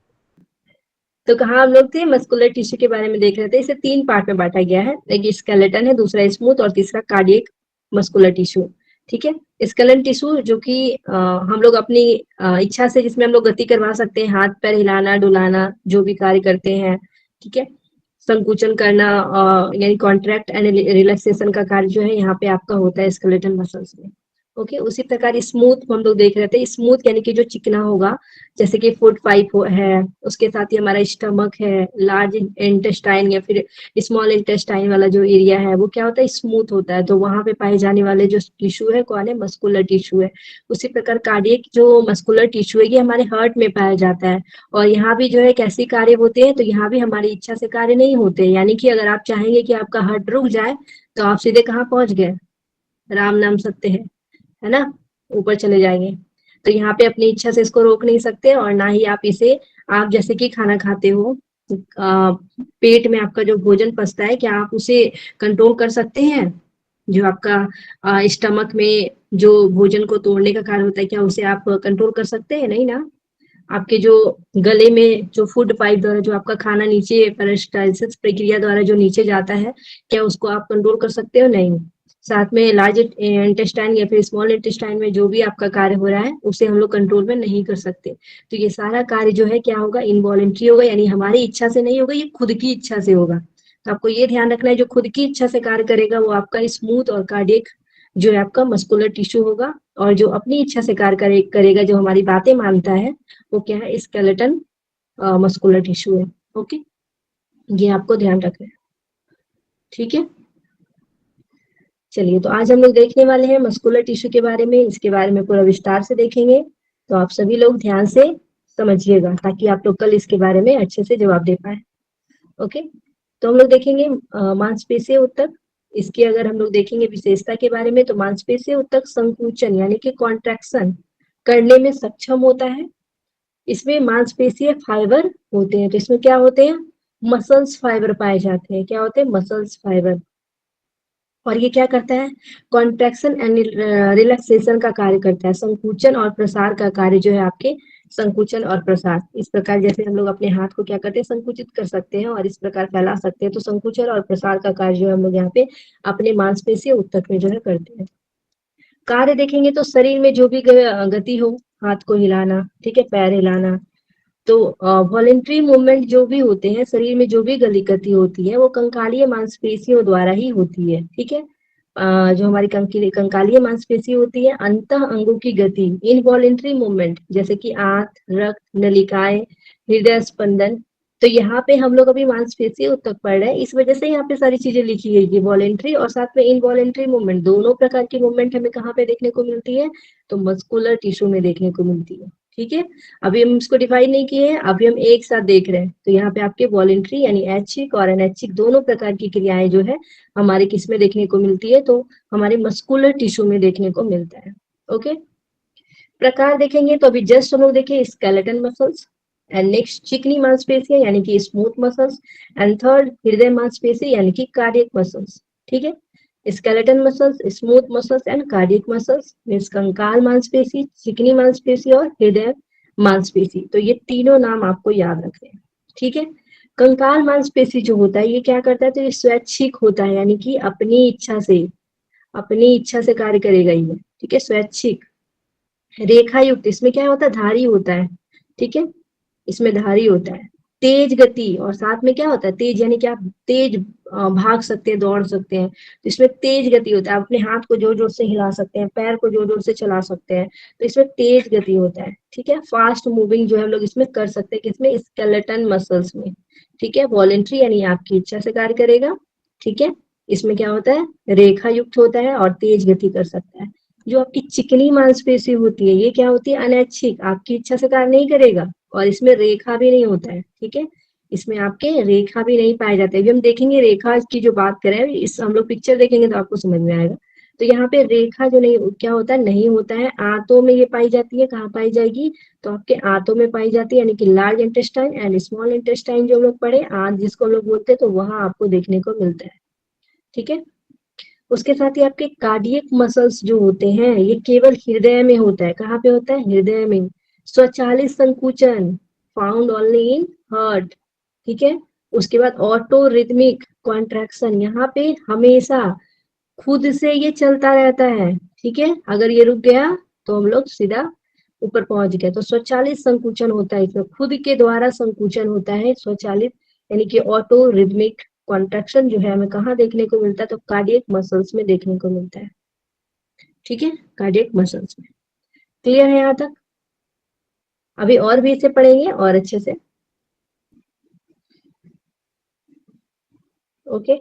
तो कहाँ हम लोग थे, मस्कुलर टिश्यू के बारे में देख रहे थे। इसे 3 पार्ट में बांटा गया है, एक स्केलेटन है, दूसरा स्मूथ और तीसरा कार्डियक मस्कुलर टिश्यू। ठीक है, स्केलेटन टिश्यू जो कि हम लोग अपनी इच्छा से, जिसमें हम लोग गति करवा सकते हैं, हाथ पैर हिलाना डुलाना जो भी कार्य करते हैं। ठीक है, संकुचन करना यानी कॉन्ट्रैक्ट एंड रिलैक्सेशन का कार्य जो है यहाँ पे आपका होता है स्केलेटन मसल्स में। ओके, उसी प्रकार स्मूथ हम लोग देख रहे थे, स्मूथ यानी कि जो चिकना होगा, जैसे कि फूड पाइप है, उसके साथ ही हमारा स्टमक है, लार्ज इंटेस्टाइन या फिर स्मॉल इंटेस्टाइन वाला जो एरिया है वो क्या होता है, स्मूथ होता है। तो वहां पे पाए जाने वाले जो टिश्यू है कौन है, मस्कुलर टिश्यू है। उसी प्रकार कार्डियक जो मस्कुलर टिश्यू है ये हमारे हार्ट में पाया जाता है, और यहाँ भी जो है कैसे कार्य होते हैं, तो यहाँ भी हमारी इच्छा से कार्य नहीं होते। यानी कि अगर आप चाहेंगे कि आपका हार्ट रुक जाए, तो आप सीधे कहाँ पहुंच गए, राम नाम सत्य है ना, ऊपर चले जाएंगे। तो यहाँ पे अपनी इच्छा से इसको रोक नहीं सकते, और ना ही आप इसे, आप जैसे कि खाना खाते हो, पेट में आपका जो भोजन पचता है, क्या आप उसे कंट्रोल कर सकते हैं? जो आपका स्टमक में जो भोजन को तोड़ने का कार्य होता है, क्या उसे आप कंट्रोल कर सकते हैं? नहीं ना। आपके जो गले में जो फूड पाइप द्वारा जो आपका खाना नीचे पेरिस्टालसिस प्रक्रिया द्वारा जो नीचे जाता है, क्या उसको आप कंट्रोल कर सकते हो? नहीं। साथ में लार्ज इंटेस्टाइन या फिर स्मॉल इंटेस्टाइन में जो भी आपका कार्य हो रहा है, उसे हम लोग कंट्रोल में नहीं कर सकते। तो ये सारा कार्य जो है क्या होगा, इनवॉलेंट्री होगा, यानी हमारी इच्छा से नहीं होगा, ये खुद की इच्छा से होगा। तो आपको ये ध्यान रखना है, जो खुद की इच्छा से कार्य करेगा वो आपका स्मूथ और कार्डियक जो है आपका मस्कुलर टिश्यू होगा, और जो अपनी इच्छा से कार्य करेगा, जो हमारी बातें मानता है, वो क्या है, स्केलेटन मस्कुलर टिश्यू है। ओके, ये आपको ध्यान रखना है। ठीक है, चलिए, तो आज हम लोग देखने वाले हैं मस्कुलर टिश्यू के बारे में, इसके बारे में पूरा विस्तार से देखेंगे। तो आप सभी लोग ध्यान से समझिएगा, ताकि आप लोग कल इसके बारे में अच्छे से जवाब दे पाए। ओके, तो हम लोग देखेंगे मांसपेशीय ऊतक। इसकी अगर हम लोग देखेंगे विशेषता के बारे में, तो मांसपेशीय ऊतक संकुचन यानी कि कॉन्ट्रैक्शन करने में सक्षम होता है। इसमें मांसपेशीय फाइबर होते हैं। तो इसमें क्या होते हैं, मसल्स फाइबर पाए जाते हैं। क्या होते हैं, मसल्स फाइबर। और ये क्या करता है, कॉन्ट्रैक्शन एंड रिलैक्सेशन का कार्य करता है। संकुचन और प्रसार का कार्य जो है आपके, संकुचन और प्रसार, इस प्रकार जैसे हम लोग अपने हाथ को क्या करते हैं, संकुचित कर सकते हैं और इस प्रकार फैला सकते हैं। तो संकुचन और प्रसार का कार्य जो है हम लोग यहाँ पे अपने मांसपेशीय ऊतक में जो है करते हैं। कार्य देखेंगे तो शरीर में जो भी गति हो, हाथ को हिलाना, ठीक है, पैर हिलाना, तो वॉलेंट्री मूवमेंट जो भी होते हैं, शरीर में जो भी गति होती है, वो कंकालीय मांसपेशियों द्वारा ही होती है। ठीक है, जो हमारी कंकालीय मांसपेशी होती है, अंतः अंगों की गति, इनवॉलेंट्री मूवमेंट, जैसे कि आंत, रक्त नलिकाएं, हृदय स्पंदन। तो यहाँ पे हम लोग अभी मांसपेशी ऊतक पढ़ रहे हैं, इस वजह से यहाँ पे सारी चीजें लिखी गई है, वॉलेंट्री और साथ में इनवॉलेंट्री मूवमेंट, दोनों प्रकार की मूवमेंट हमें कहाँ पे देखने को मिलती है, तो मस्कुलर टिश्यू में देखने को मिलती है। ठीक है, अभी हम इसको डिवाइड नहीं किए हैं, अभी हम एक साथ देख रहे हैं। तो यहाँ पे आपके वॉलेंट्री यानी ऐच्छिक और अनैच्छिक दोनों प्रकार की क्रियाएं जो है हमारे किस में देखने को मिलती है, तो हमारे मस्कुलर टिश्यू में देखने को मिलता है। ओके, प्रकार देखेंगे तो अभी जस्ट हम लोग देखे स्केलेटन मसल्स, एंड नेक्स्ट चिकनी मांसपेशियां यानी कि स्मूथ मसल्स, एंड थर्ड हृदय मांसपेशी यानी कि कार्डियक मसल्स। ठीक है, skeleton muscles, smooth muscles and cardiac muscles means कंकाल मांसपेशी, चिकनी मांसपेशी और हृदय मांसपेशी। तो ये तीनों नाम आपको याद रखने हैं। ठीक है, कंकाल मांसपेशी जो होता है ये क्या करता है, तो ये स्वैच्छिक होता है यानी कि अपनी इच्छा से कार्य करेगा ये। ठीक है, स्वैच्छिक, रेखा युक्त, इसमें क्या होता है, धारी होता है। ठीक है, इसमें धारी होता है, तेज गति, और साथ में क्या होता है, तेज यानी कि आप तेज भाग सकते हैं, दौड़ सकते हैं, तो इसमें तेज गति होता है। आप अपने हाथ को जोर जोर से हिला सकते हैं, पैर को जोर जोर से चला सकते हैं, तो इसमें तेज गति होता है। ठीक है, फास्ट मूविंग जो है हम लोग इसमें कर सकते हैं, किसमें, स्केलेटन मसल्स में। ठीक है, वॉलेंट्री यानी आपकी इच्छा से कार्य करेगा। ठीक है, इसमें क्या होता है, रेखा युक्त होता है और तेज गति कर सकता है। जो आपकी चिकनी मांसपेशी होती है ये क्या होती है, अनैच्छिक, आपकी इच्छा से कार्य नहीं करेगा और इसमें रेखा भी नहीं होता है। ठीक है, इसमें आपके रेखा भी नहीं पाए जाते। अभी हम देखेंगे रेखा की जो बात करें, इस हम लोग पिक्चर देखेंगे तो आपको समझ में आएगा। तो यहाँ पे रेखा जो नहीं क्या होता है, नहीं होता है। आंतों में ये पाई जाती है, कहाँ पाई जाएगी, तो आपके आंतों में पाई जाती है, यानी कि large intestine and small intestine जो हम लोग पढ़े, आंत जिसको हम लोग बोलते हैं, तो वहां आपको देखने को मिलता है। ठीक है, उसके साथ ही आपके कार्डियक मसल्स जो होते हैं ये केवल हृदय में होता है। कहाँ पे होता है, हृदय में। स्वचालित संकुचन फाउंड ओनली इन हार्ट। ठीक है, उसके बाद ऑटो रिदमिक कॉन्ट्रैक्शन, यहाँ पे हमेशा खुद से ये चलता रहता है। ठीक है, अगर ये रुक गया तो हम लोग सीधा ऊपर पहुंच गए। तो स्वचालित संकुचन होता है, इसमें खुद के द्वारा संकुचन होता है, स्वचालित यानी कि ऑटो रिदमिक कॉन्ट्रैक्शन जो है हमें कहाँ देखने को मिलता है, तो कार्डियक मसल्स में देखने को मिलता है। ठीक है, कार्डियक मसल्स में। क्लियर है यहाँ तक? अभी और भी इसे पढ़ेंगे और अच्छे से। ओके,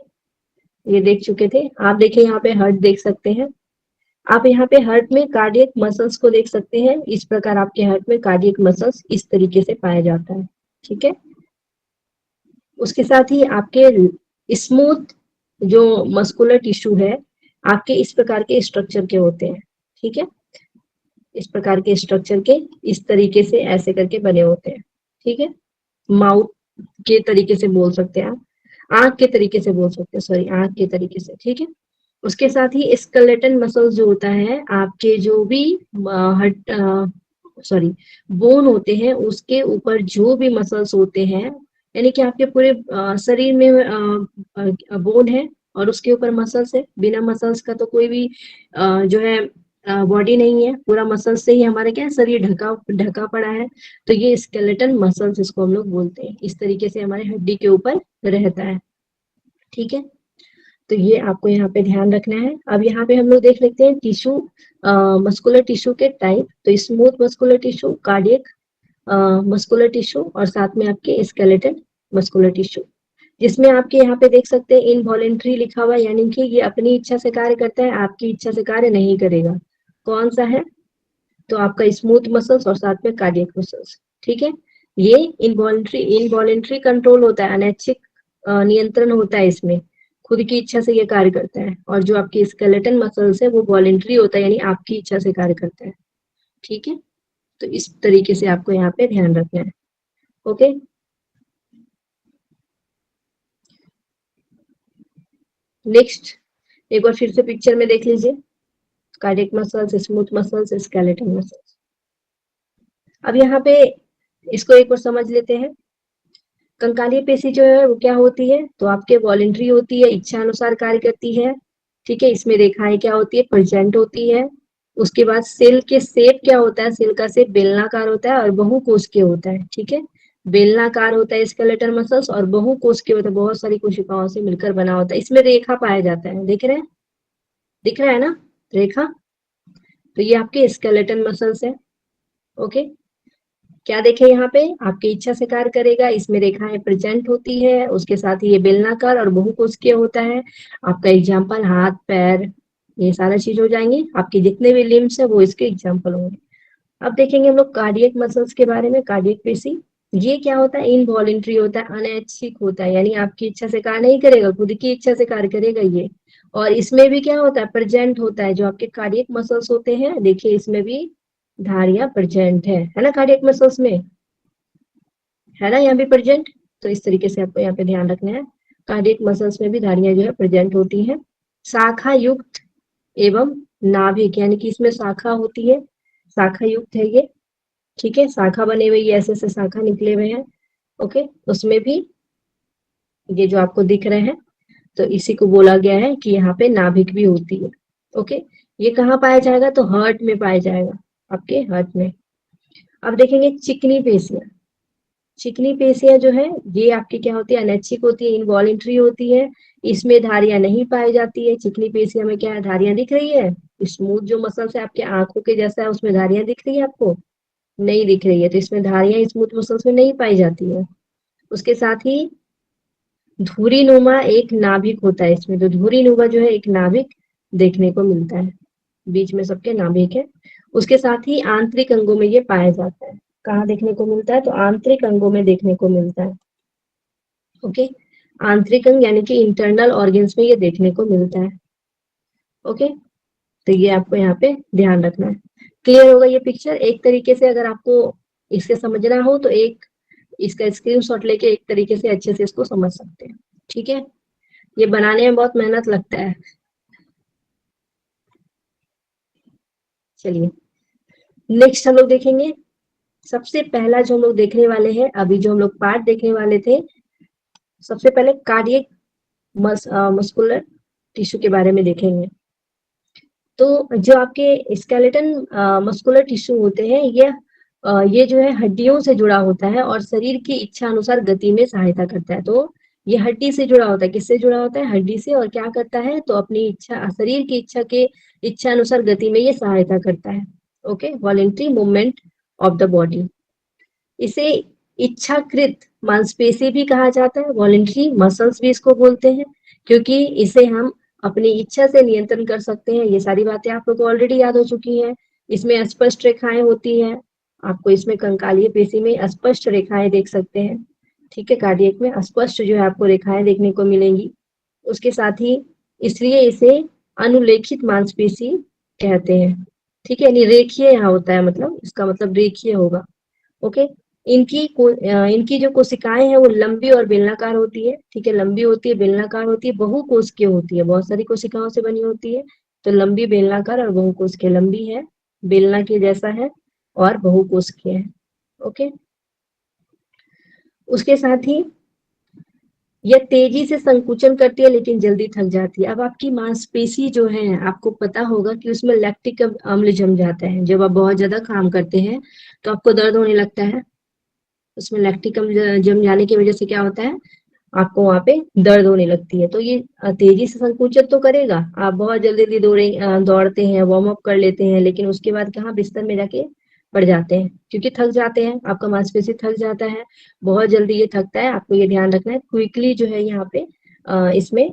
ये देख चुके थे आप। देखिए यहाँ पे हार्ट देख सकते हैं आप, यहाँ पे हार्ट में कार्डियक मसल्स को देख सकते हैं। इस प्रकार आपके हार्ट में कार्डियक मसल्स इस तरीके से पाया जाता है। ठीक है, उसके साथ ही आपके स्मूथ जो मस्कुलर टिश्यू है आपके इस प्रकार के स्ट्रक्चर के होते हैं। ठीक है, इस प्रकार के स्ट्रक्चर के इस तरीके से ऐसे करके बने होते हैं। ठीक है, माउथ के तरीके से बोल सकते हैं आप, आंख के तरीके से बोल सकते हैं, सॉरी आंख के तरीके से। ठीक है, उसके साथ ही स्केलेटन मसल्स जो होता है आपके जो भी हट सॉरी बोन होते हैं उसके ऊपर जो भी मसल्स होते हैं, यानी कि आपके पूरे शरीर में बोन है और उसके ऊपर मसल्स है। बिना मसल्स का तो कोई भी जो है बॉडी नहीं है, पूरा मसल्स से ही हमारा क्या है, शरीर ढका ढका पड़ा है। तो ये स्केलेटन मसल्स इसको हम लोग बोलते हैं, इस तरीके से हमारे हड्डी के ऊपर रहता है। ठीक है, तो ये आपको यहाँ पे ध्यान रखना है। अब यहाँ पे हम लोग देख लेते हैं टिश्यू, मस्कुलर टिश्यू के टाइप। तो smooth muscular tissue, cardiac muscular tissue और साथ में आपके स्केलेटन मस्कुलर टिश्यू, जिसमें आपके यहाँ पे देख सकते हैं इनवॉलेंट्री लिखा हुआ, यानी कि ये अपनी इच्छा से कार्य करता है, आपकी इच्छा से कार्य नहीं करेगा। कौन सा है, तो आपका स्मूथ मसल्स और साथ में कार्डियक मसल्स। ठीक है, ये इनवॉलेंट्री कंट्रोल होता है, अनैच्छिक नियंत्रण होता है इसमें, खुद की इच्छा से ये कार्य करता है। और जो आपकी स्केलेटन मसल्स है वो वॉलेंट्री होता है, यानी आपकी इच्छा से कार्य करता है। ठीक है, तो इस तरीके से आपको यहाँ पे ध्यान रखना है। ओके, नेक्स्ट एक बार फिर से पिक्चर में देख लीजिए, cardiac muscles, smooth muscles, skeleton muscles. अब यहाँ पे इसको एक बार समझ लेते हैं। कंकालीय पेशी जो है वो क्या होती है, तो आपके वॉलेंट्री होती है, इच्छा अनुसार कार्य करती है। ठीक है, इसमें रेखाएं क्या होती है, प्रेजेंट होती है। उसके बाद सेल के शेप क्या होता है, सेल का शेप बेलनाकार होता है और बहुकोशिकीय होता है। ठीक है, बेलनाकार होता है स्केलेटल मसल्स और बहुकोशिकीय होता है, बहुत सारी कोशिकाओं से मिलकर बना होता है। इसमें रेखा पाया जाता है, देख रहे हैं, दिख रहा है ना रेखा, तो ये आपके स्केलेटन मसल्स है। ओके, क्या देखे यहाँ पे, आपकी इच्छा से कार्य करेगा, इसमें रेखाएं प्रेजेंट होती है, उसके साथ ही ये बेलनाकार और बहुकोशिकीय होता है। आपका एग्जाम्पल हाथ पैर ये सारा चीज हो जाएंगे, आपके जितने भी लिम्स है वो इसके एग्जाम्पल होंगे। अब देखेंगे हम लोग कार्डियक मसल्स के बारे में। कार्डियक पेशी ये क्या होता है, इनवॉलेंट्री होता है, अनैच्छिक होता है, यानी आपकी इच्छा से कार्य नहीं करेगा, खुद की इच्छा से कार्य करेगा ये। और इसमें भी क्या होता है, प्रेजेंट होता है। जो आपके कार्डियक मसल्स होते हैं देखिए इसमें भी धारियां प्रेजेंट है ना कार्डियक मसल्स में। है ना यहाँ पे प्रेजेंट। तो इस तरीके से आपको यहाँ पे ध्यान रखना है। कार्डियक मसल्स में भी धारियां जो है प्रेजेंट होती हैं। शाखा युक्त एवं नाभिक, यानी कि इसमें शाखा होती है, शाखा युक्त है ये, ठीक है, शाखा बने हुए, ये ऐसे ऐसे शाखा निकले हुए हैं। ओके, उसमें भी ये जो आपको दिख रहे हैं, तो इसी को बोला गया है कि यहाँ पे नाभिक भी होती है। ओके, ये कहाँ पाया जाएगा, तो हार्ट में पाया जाएगा, आपके हार्ट में। अब देखेंगे चिकनी पेशियां। चिकनी पेशियां जो है ये आपकी क्या होती है, अनैच्छिक होती है, इनवॉलेंट्री होती है, इसमें धारियां नहीं पाई जाती है। चिकनी पेशियां में क्या है, धारियां दिख रही है, स्मूथ जो मसल्स है आपके आंखों के जैसा है, उसमें धारियां दिख रही है आपको, नहीं दिख रही है, तो इसमें धारियां स्मूथ मसल्स में नहीं पाई जाती है। उसके साथ ही धुरी नुमा एक नाभिक होता है इसमें, तो धुरी नुमा जो है एक नाभिक देखने को मिलता है, बीच में सबके नाभिक है। उसके साथ ही आंतरिक अंगों में ये पाया जाता है। कहाँ देखने को मिलता है, तो आंतरिक अंगों में देखने को मिलता है। ओके, आंतरिक अंग यानी कि इंटरनल ऑर्गन्स में ये देखने को मिलता है। ओके, तो ये आपको यहाँ पे ध्यान रखना है। क्लियर होगा ये पिक्चर। एक तरीके से अगर आपको इसके समझना हो तो एक इसका स्क्रीनशॉट लेके एक तरीके से अच्छे से इसको समझ सकते हैं, ठीक है। ये बनाने में बहुत मेहनत लगता है। चलिए नेक्स्ट हम लोग देखेंगे। सबसे पहला जो हम लोग देखने वाले हैं, अभी जो हम लोग पार्ट देखने वाले थे, सबसे पहले कार्डियक मस्कुलर टिश्यू के बारे में देखेंगे। तो जो आपके स्केलेटन मस्कुलर टिश्यू होते हैं, ये जो है हड्डियों से जुड़ा होता है और शरीर की इच्छा अनुसार गति में सहायता करता है। तो ये हड्डी से जुड़ा होता है, किससे जुड़ा होता है, हड्डी से, और क्या करता है, तो अपनी इच्छा, शरीर की इच्छा अनुसार गति में ये सहायता करता है। Okay, voluntary movement of the body. इसे इच्छाकृत मांसपेशी भी कहा जाता है, वॉलेंट्री मसल्स भी इसको बोलते हैं, क्योंकि इसे हम अपनी इच्छा से नियंत्रण कर सकते हैं। ये सारी बातें आप लोग को ऑलरेडी याद हो चुकी हैं। इसमें स्पष्ट रेखाएं होती हैं, आपको इसमें कंकालीय पेशी में स्पष्ट रेखाएं देख सकते हैं, ठीक है, कार्डियक में स्पष्ट जो है आपको रेखाएं देखने को मिलेंगी। उसके साथ ही इसलिए इसे अनुलेखित मांसपेशी कहते हैं, ठीक है, यानी रेखीय यहाँ होता है, मतलब इसका मतलब रेखीय होगा। ओके, इनकी जो कोशिकाएं हैं वो लंबी और बेलनाकार होती है, ठीक है, लंबी होती है, बेलनाकार होती है, बहुकोशिकीय होती है, बहुत सारी कोशिकाओं से बनी होती है। तो लंबी, बेलनाकार और बहुकोशिकीय। लंबी है, बेलना के जैसा है और बहुकोशिकीय है। ओके, उसके साथ ही यह तेजी से संकुचन करती है लेकिन जल्दी थक जाती है। अब आपकी मांसपेशी जो है, आपको पता होगा कि उसमें लैक्टिक अम्ल जम जाता है। जब आप बहुत ज्यादा काम करते हैं तो आपको दर्द होने लगता है, उसमें लैक्टिक अम्ल जम जाने की वजह से क्या होता है, आपको वहां पे दर्द होने लगती है। तो ये तेजी से संकुचन तो करेगा, आप बहुत जल्दी दौड़ते हैं, वार्म अप कर लेते हैं, लेकिन उसके बाद कहाँ, बिस्तर में जाके पड़ जाते हैं, क्योंकि थक जाते हैं, आपका मांसपेशी थक जाता है, बहुत जल्दी ये थकता है। आपको ये ध्यान रखना है। क्विकली जो है यहाँ पे इसमें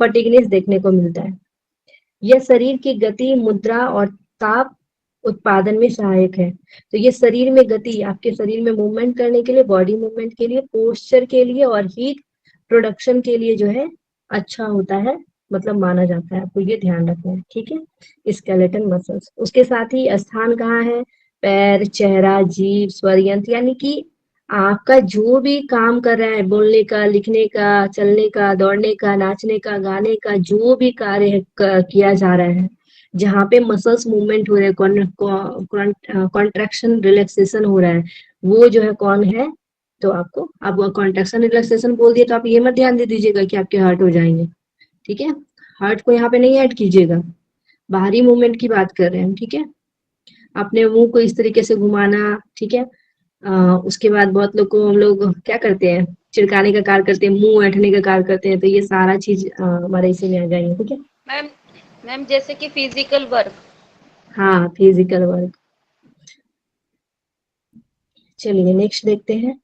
फटीगनेस देखने को मिलता है। यह शरीर की गति, मुद्रा और ताप उत्पादन में सहायक है। तो ये शरीर में गति, आपके शरीर में मूवमेंट करने के लिए, बॉडी मूवमेंट के लिए, पोस्चर के लिए और हीट प्रोडक्शन के लिए जो है अच्छा होता है, मतलब माना जाता है। आपको ये ध्यान रखना है, ठीक है। स्केलेटन मसल्स, उसके साथ ही स्थान कहाँ है, पैर, चेहरा, जीभ, स्वर यंत्र, यानी कि आपका जो भी काम कर रहा है, बोलने का, लिखने का, चलने का, दौड़ने का, नाचने का, गाने का, जो भी कार्य किया जा रहा है, जहाँ पे मसल्स मूवमेंट हो रहे हैं, कॉन्ट्रैक्शन रिलैक्सेशन हो रहा है, वो जो है कौन है, तो आपको, अब कॉन्ट्रैक्शन रिलैक्सेशन बोल दिए तो आप ये मत ध्यान दे दीजिएगा कि आपके हार्ट हो जाएंगे, ठीक है। हार्ट को यहाँ पे नहीं ऐड कीजिएगा, बाहरी मूवमेंट की बात कर रहे हैं, ठीक है। अपने मुंह को इस तरीके से घुमाना, ठीक है। उसके बाद बहुत लोग को हम लोग क्या करते हैं, चिढ़काने का कार्य करते हैं, मुंह ऐंठने का कार्य करते हैं, तो ये सारा चीज हमारे इसी में आ जाएंगे, ठीक है।
मैम जैसे कि फिजिकल वर्क।
हाँ, फिजिकल वर्क। चलिए नेक्स्ट देखते हैं।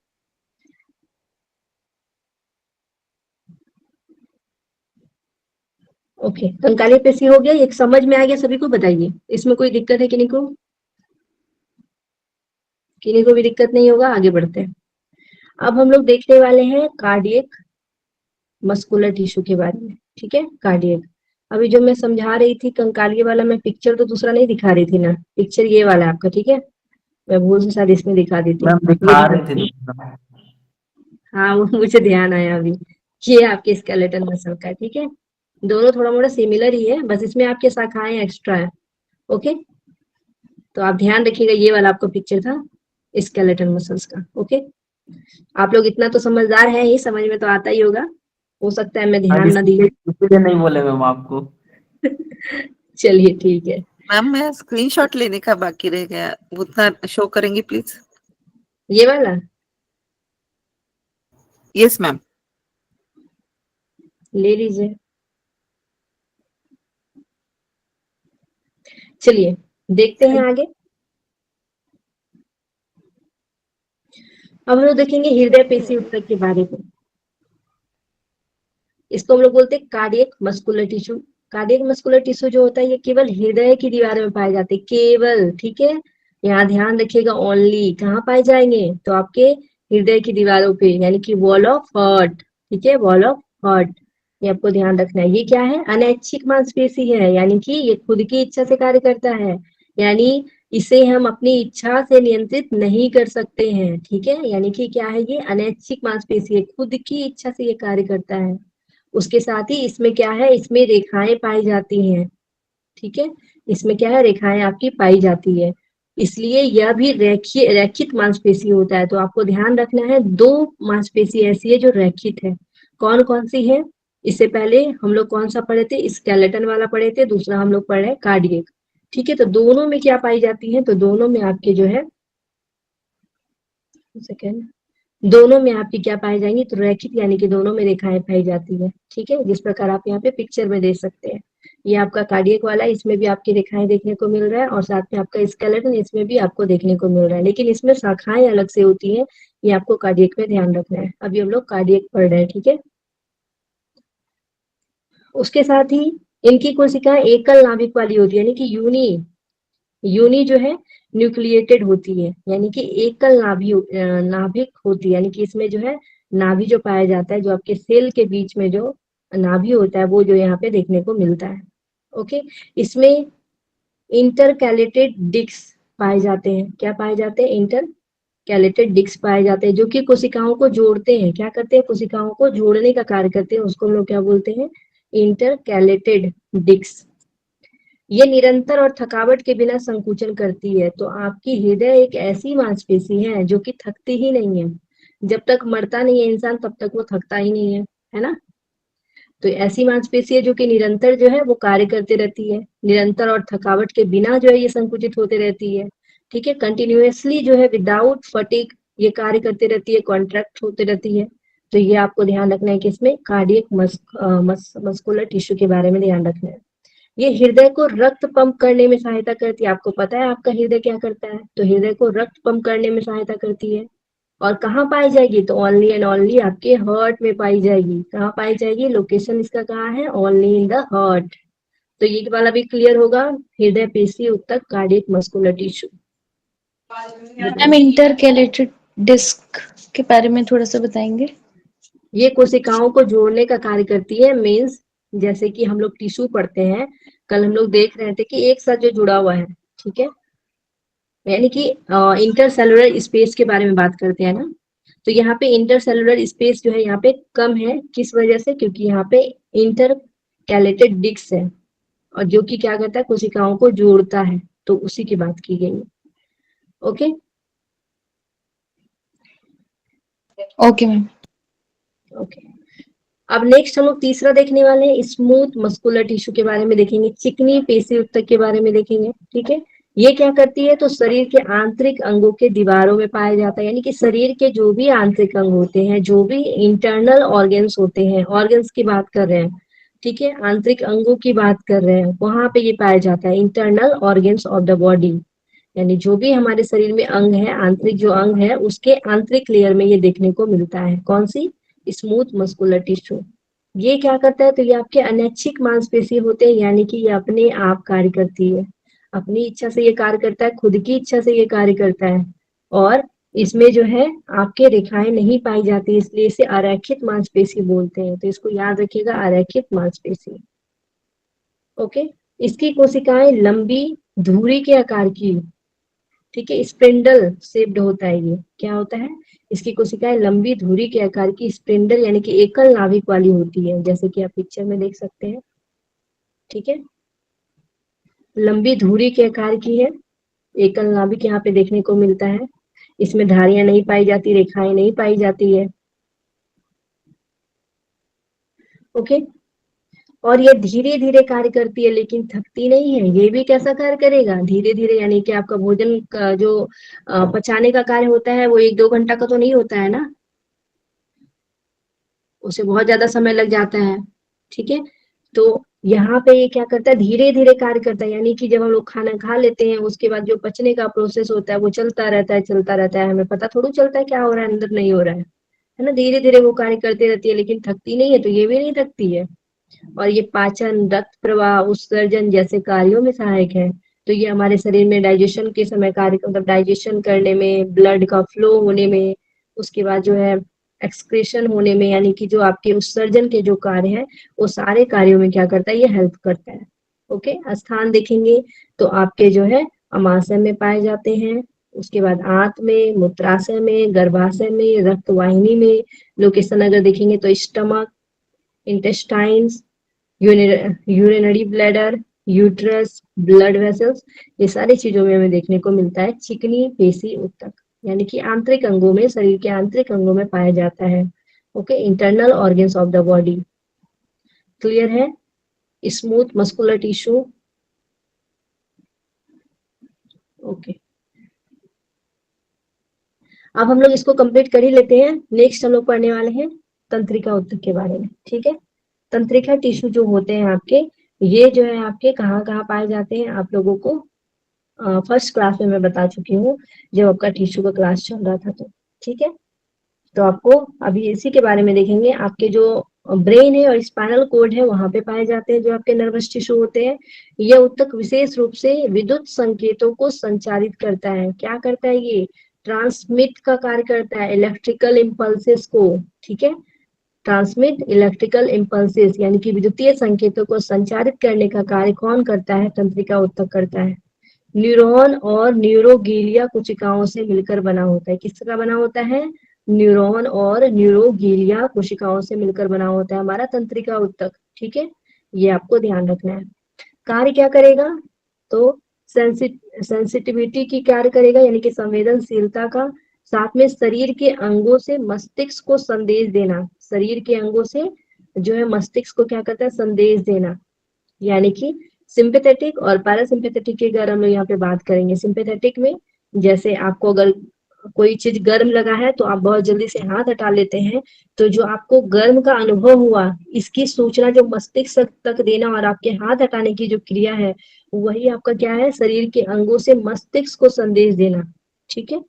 ओके, कंकाली पेशी हो गया, एक समझ में आ गया सभी को, बताइए इसमें कोई दिक्कत है किन्हीं को? किन्हीं को भी दिक्कत नहीं होगा, आगे बढ़ते हैं। अब हम लोग देखने वाले हैं कार्डियक मस्कुलर टिश्यू के बारे में, ठीक है। कार्डियक, अभी जो मैं समझा रही थी कंकाली वाला, मैं पिक्चर तो दूसरा नहीं दिखा रही थी ना, पिक्चर ये वाला आपका, ठीक है। मैं भूल से शायद इसमें दिखा दी थी,
मैम दिखा रहे थे दूसरा।
हाँ, वो मुझे ध्यान आया अभी, ये आपके स्केलेटल मसल का है, ठीक है। दोनों थोड़ा मोड़ा सिमिलर ही है, बस इसमें आपके शाखाएं एक्स्ट्रा है। ओके, तो आप ध्यान रखिएगा, ये वाला आपको पिक्चर था स्केलेटल मसल्स का। ओके, आप लोग इतना तो समझदार है ही, समझ में तो आता ही होगा, हो सकता है मैं
हाँ,
ध्यान ना दी।
इसीलिए नहीं बोले मैम आपको।
चलिए ठीक है।
मैम मैं स्क्रीनशॉट लेने का बाकी रह गया, उतना शो करेंगी प्लीज?
ये वाला
यस मैम।
ले लीजिए। चलिए देखते हैं आगे। अब हम लोग देखेंगे हृदय पेशी ऊतक के बारे में। इसको हम लोग बोलते हैं cardiac muscular tissue. Cardiac muscular tissue जो होता है ये केवल हृदय की दीवारों में पाए जाते हैं, केवल, ठीक है। यहाँ ध्यान रखिएगा, ओनली कहाँ पाए जाएंगे, तो आपके हृदय की दीवारों पे, यानी कि वॉल ऑफ हार्ट, ठीक है, वॉल ऑफ हार्ट, ये आपको ध्यान रखना है। ये क्या है, अनैच्छिक मांसपेशी है, यानी कि ये खुद की इच्छा से कार्य करता है, यानी इसे हम अपनी इच्छा से नियंत्रित नहीं कर सकते हैं, ठीक है। यानी कि क्या है, ये अनैच्छिक मांसपेशी है, खुद की इच्छा से ये कार्य करता है। उसके साथ ही इसमें क्या है, इसमें रेखाएं पाई जाती हैं, ठीक है। इसमें क्या है, रेखाएं आपकी पाई जाती है, इसलिए यह भी रैखित मांसपेशी होता है। तो आपको ध्यान रखना है, दो मांसपेशी ऐसी है जो रैखित है। कौन कौन सी है, इससे पहले हम लोग कौन सा पढ़े थे, स्केलेटन वाला पढ़े थे, दूसरा हम लोग पढ़े कार्डियक, ठीक है। तो दोनों में क्या पाई जाती है, तो दोनों में आपके जो है, सेकेंड, दोनों में आपकी क्या पाई जाएंगी, तो रैखिक, यानी कि दोनों में रेखाएं पाई जाती है, ठीक है। जिस प्रकार आप यहाँ पे पिक्चर में देख सकते हैं, ये आपका कार्डियक वाला है, इसमें भी आपकी रेखाएं देखने को मिल रहा है, और साथ में आपका स्केलेटन, इसमें भी आपको देखने को मिल रहा है, लेकिन इसमें शाखाएं अलग से होती है, ये आपको कार्डियक में ध्यान रखना है। अभी हम लोग कार्डियक पढ़ रहे हैं, ठीक है। उसके साथ ही इनकी कोशिकाएं एकल नाभिक वाली होती है, यानी कि यूनी जो है न्यूक्लिएटेड होती है, यानी कि एकल नाभिक होती है, यानी कि इसमें जो है नाभि जो पाया जाता है, जो आपके सेल के बीच में जो नाभि होता है, वो जो यहाँ पे देखने को मिलता है। ओके, इसमें इंटरकैलेटेड डिस्क पाए जाते हैं। क्या पाए जाते हैं, इंटरकैलेटेड डिस्क पाए जाते हैं, जो कि कोशिकाओं को जोड़ते हैं। क्या करते हैं, कोशिकाओं को जोड़ने का कार्य करते हैं, उसको हम लोग क्या बोलते हैं, इंटरकैलेटेड डिस्क। ये निरंतर और थकावट के बिना संकुचन करती है। तो आपकी हृदय एक ऐसी मांसपेशी है जो कि थकती ही नहीं है, जब तक मरता नहीं है इंसान तब तक वो थकता ही नहीं है ना। तो ऐसी मांसपेशी है जो कि निरंतर जो है वो कार्य करती रहती है, निरंतर और थकावट के बिना जो है ये संकुचित होते रहती है, ठीक है। कंटिन्यूअसली जो है विदाउट फटीग ये कार्य करती रहती है, कॉन्ट्रैक्ट होती रहती है। तो ये आपको ध्यान रखना है कि इसमें कार्डियक मस्कुलर टिश्यू के बारे में ध्यान रखना है। ये हृदय को रक्त पंप करने में सहायता करती है। आपको पता है आपका हृदय क्या करता है, तो हृदय को रक्त पंप करने में सहायता करती है। और कहाँ पाई जाएगी, तो ओनली एंड ओनली आपके हार्ट में पाई जाएगी। कहाँ पाई जाएगी, लोकेशन इसका कहाँ है, ओनली इन द हार्ट। तो ये वाला भी क्लियर होगा, हृदय पेशी ऊतक cardiac muscular tissue.
Ma'am intercalated disc के बारे में थोड़ा सा बताएंगे।
ये कोशिकाओं को जोड़ने का कार्य करती है, मीन्स जैसे कि हम लोग टिश्यू पढ़ते हैं, कल हम लोग देख रहे थे कि एक साथ जो जुड़ा हुआ है, ठीक है, यानी कि इंटरसेलुलर स्पेस के बारे में बात करते हैं ना। तो यहाँ पे इंटरसेलुलर स्पेस जो है यहाँ पे कम है, किस वजह से, क्योंकि यहाँ पे इंटरकैलेटेड डिस्क है, और जो कि क्या करता है, कोशिकाओं को जोड़ता है, तो उसी की बात की गई है। Okay
okay ma'am.
ओके, अब नेक्स्ट हम लोग तीसरा देखने वाले हैं, स्मूथ मस्कुलर टिश्यू के बारे में देखेंगे, चिकनी पेशी ऊतक के बारे में देखेंगे, ठीक है। ये क्या करती है, तो शरीर के आंतरिक अंगों के दीवारों में पाया जाता है, यानी कि शरीर के जो भी आंतरिक अंग होते हैं, जो भी इंटरनल ऑर्गन्स होते हैं, ऑर्गन्स की बात कर रहे हैं, ठीक है, आंतरिक अंगों की बात कर रहे हैं, वहां पे ये पाया जाता है, internal organs of the body, यानी जो भी हमारे शरीर में अंग है, आंतरिक जो अंग है, उसके आंतरिक लेयर में ये देखने को मिलता है। कौन सी, स्मूथ मस्कुलर टिश्यू। ये क्या करता है, तो ये आपके अनैच्छिक मांसपेशी होते हैं, यानी कि ये अपने आप कार्य करती है, अपनी इच्छा से ये कार्य करता है, खुद की इच्छा से ये कार्य करता है, और इसमें जो है आपके रेखाएं नहीं पाई जाती, इसलिए इसे अरैखित मांसपेशी बोलते हैं। तो इसको याद रखिएगा, अरैखित मांसपेशी। ओके, इसकी कोशिकाएं लंबी धुरी के आकार की ठीक है, स्पिंडल शेप्ड होता है। ये क्या होता है, इसकी कोशिकाएं लंबी धुरी के आकार की स्पिंडल यानी कि एकल नाभिक वाली होती है, जैसे कि आप पिक्चर में देख सकते हैं। ठीक है, लंबी धुरी के आकार की है, एकल नाभिक यहाँ पे देखने को मिलता है। इसमें धारियां नहीं पाई जाती, रेखाएं नहीं पाई जाती है। ओके, और ये धीरे धीरे कार्य करती है लेकिन थकती नहीं है। ये भी कैसा कार्य करेगा, धीरे धीरे, यानी कि आपका भोजन का जो पचाने का कार्य होता है वो 1-2 घंटा का तो नहीं होता है ना, उसे बहुत ज्यादा समय लग जाता है। ठीक है, तो यहाँ पे ये क्या करता है, धीरे धीरे कार्य करता है, यानी कि जब हम लोग खाना खा लेते हैं उसके बाद जो पचने का प्रोसेस होता है वो चलता रहता है, चलता रहता है, हमें पता थोड़ी चलता है क्या हो रहा है अंदर, नहीं हो रहा है ना। धीरे धीरे वो कार्य करती रहती है लेकिन थकती नहीं है, तो ये भी नहीं थकती है। और ये पाचन, रक्त प्रवाह, उत्सर्जन जैसे कार्यों में सहायक है। तो ये हमारे शरीर में डाइजेशन के समय कार्य, मतलब डाइजेशन करने में, ब्लड का फ्लो होने में, उसके बाद जो है एक्सक्रीशन होने में, यानी कि जो आपके उत्सर्जन के जो कार्य है वो सारे कार्यों में क्या करता है, ये हेल्प करता है। ओके, स्थान देखेंगे तो आपके जो है अमाशय में पाए जाते हैं, उसके बाद आंत में, मूत्राशय में, गर्भाशय में, रक्त वाहिनी में। लोकेशन अगर देखेंगे तो stomach, intestines, urinary bladder, uterus, blood vessels, ये सारी चीजों में हमें देखने को मिलता है। चिकनी पेशी ऊतक, यानी कि आंतरिक अंगों में, शरीर के आंतरिक अंगों में पाया जाता है। Okay, internal organs of the body. Clear है, स्मूथ मस्कुलर टिश्यू। ओके, अब हम लोग इसको कंप्लीट कर ही लेते हैं। नेक्स्ट हम लोग पढ़ने वाले हैं तंत्रिका ऊतक के बारे में। ठीक है, तंत्रिका टिश्यू जो होते हैं आपके, ये जो है आपके कहाँ कहाँ पाए जाते हैं, आप लोगों को फर्स्ट क्लास में मैं बता चुकी हूँ जब आपका टिश्यू का क्लास चल रहा था। तो ठीक है, तो आपको अभी इसी के बारे में देखेंगे। आपके जो ब्रेन है और स्पाइनल कोड है वहां पे पाए जाते हैं जो आपके नर्वस टिश्यू होते हैं। यह ऊतक विशेष रूप से विद्युत संकेतों को संचारित करता है। क्या करता है, ये ट्रांसमिट का कार्य करता है, इलेक्ट्रिकल इम्पल्सेस को। ठीक है, ट्रांसमिट इलेक्ट्रिकल इम्पल्सेस, यानी कि विद्युतीय संकेतों को संचारित करने का कार्य कौन करता है, तंत्रिका ऊतक करता है। न्यूरॉन और न्यूरोगीलिया कोशिकाओं से मिलकर बना होता है। किसका बना होता है, न्यूरॉन और न्यूरोगीलिया कोशिकाओं से मिलकर बना होता है हमारा तंत्रिका ऊतक। ठीक है, ये आपको ध्यान रखना है। कार्य क्या करेगा, तो सेंसिटिविटी की कार्य करेगा, यानी कि संवेदनशीलता का। साथ में शरीर के अंगों से मस्तिष्क को संदेश देना, शरीर के अंगों से जो है मस्तिष्क को क्या करता है, संदेश देना। यानी कि सिंपैथेटिक और पैरासिम्पैथेटिक की अगर हम लोग यहाँ पे बात करेंगे, सिंपैथेटिक में जैसे आपको अगर कोई चीज गर्म लगा है तो आप बहुत जल्दी से हाथ हटा लेते हैं, तो जो आपको गर्म का अनुभव हुआ इसकी सूचना जो मस्तिष्क तक देना और आपके हाथ हटाने की जो क्रिया है वही आपका क्या है, शरीर के अंगों से मस्तिष्क को संदेश देना। ठीक है,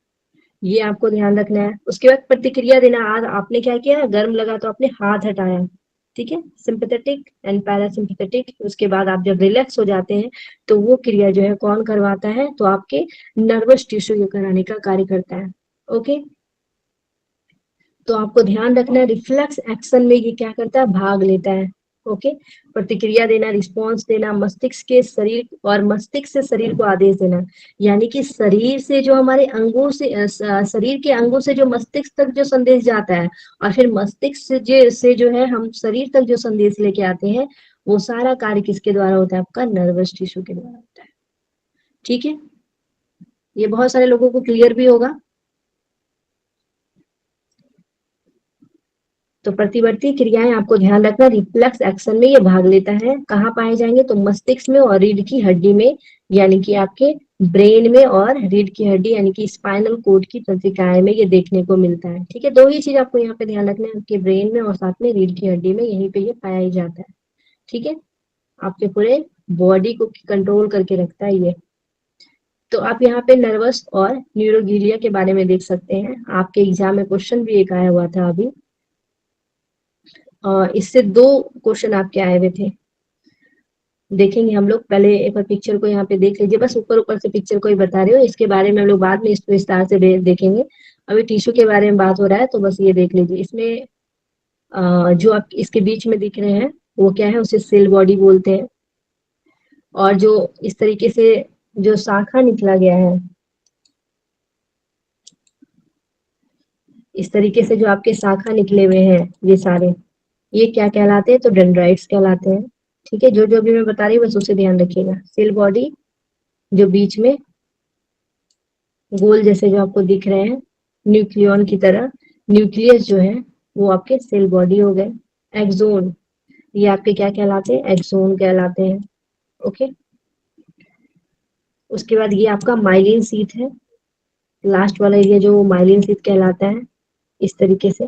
ये आपको ध्यान रखना है। उसके बाद प्रतिक्रिया देना, आज आपने क्या किया, गर्म लगा तो आपने हाथ हटाया। ठीक है, सिंपैथेटिक एंड पैरासिम्पैथेटिक। उसके बाद आप जब रिलैक्स हो जाते हैं तो वो क्रिया जो है कौन करवाता है, तो आपके नर्वस टिश्यू ये कराने का कार्य करता है। ओके, तो आपको ध्यान रखना है रिफ्लेक्स एक्शन में ये क्या करता है, भाग लेता है। ओके, प्रतिक्रिया देना, रिस्पॉन्स देना, मस्तिष्क के शरीर और मस्तिष्क से शरीर को आदेश देना, यानी कि शरीर से जो हमारे अंगों से शरीर के अंगों से जो मस्तिष्क तक जो संदेश जाता है और फिर मस्तिष्क से जो है हम शरीर तक जो संदेश लेके आते हैं वो सारा कार्य किसके द्वारा होता है, आपका नर्वस टिश्यू के द्वारा होता है। ठीक है, ये बहुत सारे लोगों को क्लियर भी होगा। तो प्रतिवर्ती क्रियाएं आपको ध्यान रखना, रिफ्लेक्स एक्शन में ये भाग लेता है। कहाँ पाए जाएंगे, तो मस्तिष्क में और रीढ़ की हड्डी में, यानी कि आपके ब्रेन में और रीढ़ की हड्डी यानी कि स्पाइनल कोड की तंत्रिकाएं में ये देखने को मिलता है। ठीक है, दो ही चीज आपको यहाँ पे ध्यान रखना है, आपके ब्रेन में और साथ में रीढ़ की हड्डी में, यहीं पे ये पाया ही जाता है। ठीक है, आपके पूरे बॉडी को कंट्रोल करके रखता है ये। तो आप यहाँ पे नर्वस और न्यूरोगीलिया के बारे में देख सकते हैं। आपके एग्जाम में क्वेश्चन भी एक आया हुआ था अभी, इससे 2 क्वेश्चन आपके आए हुए थे। देखेंगे हम लोग, पहले एक बार पिक्चर को यहाँ पे देख लीजिए, बस ऊपर ऊपर से पिक्चर को ही बता रही हूँ, इसके बारे में हम लोग बाद में इसको विस्तार से देखेंगे। अभी टिश्यू के बारे में बात हो रहा है तो बस ये देख लीजिए। इसमें जो आप इसके बीच में दिख रहे हैं वो क्या है, उसे सेल बॉडी बोलते हैं। और जो इस तरीके से जो शाखा निकला गया है इस तरीके से जो आपके शाखा निकले हुए हैं ये सारे, ये क्या कहलाते हैं? तो डेंड्राइट्स कहलाते हैं। ठीक है, जो जो भी मैं बता रही हूँ बस उसे ध्यान रखिएगा। सेल बॉडी जो बीच में गोल जैसे जो आपको दिख रहे हैं न्यूक्लियन की तरह, न्यूक्लियस जो है वो आपके सेल बॉडी हो गए। एक्सोन, ये आपके क्या कहलाते हैं? एक्सोन कहलाते हैं। ओके, उसके बाद ये आपका माइलिन शीथ है, लास्ट वाला एरिया जो माइलिन शीथ कहलाता है, इस तरीके से।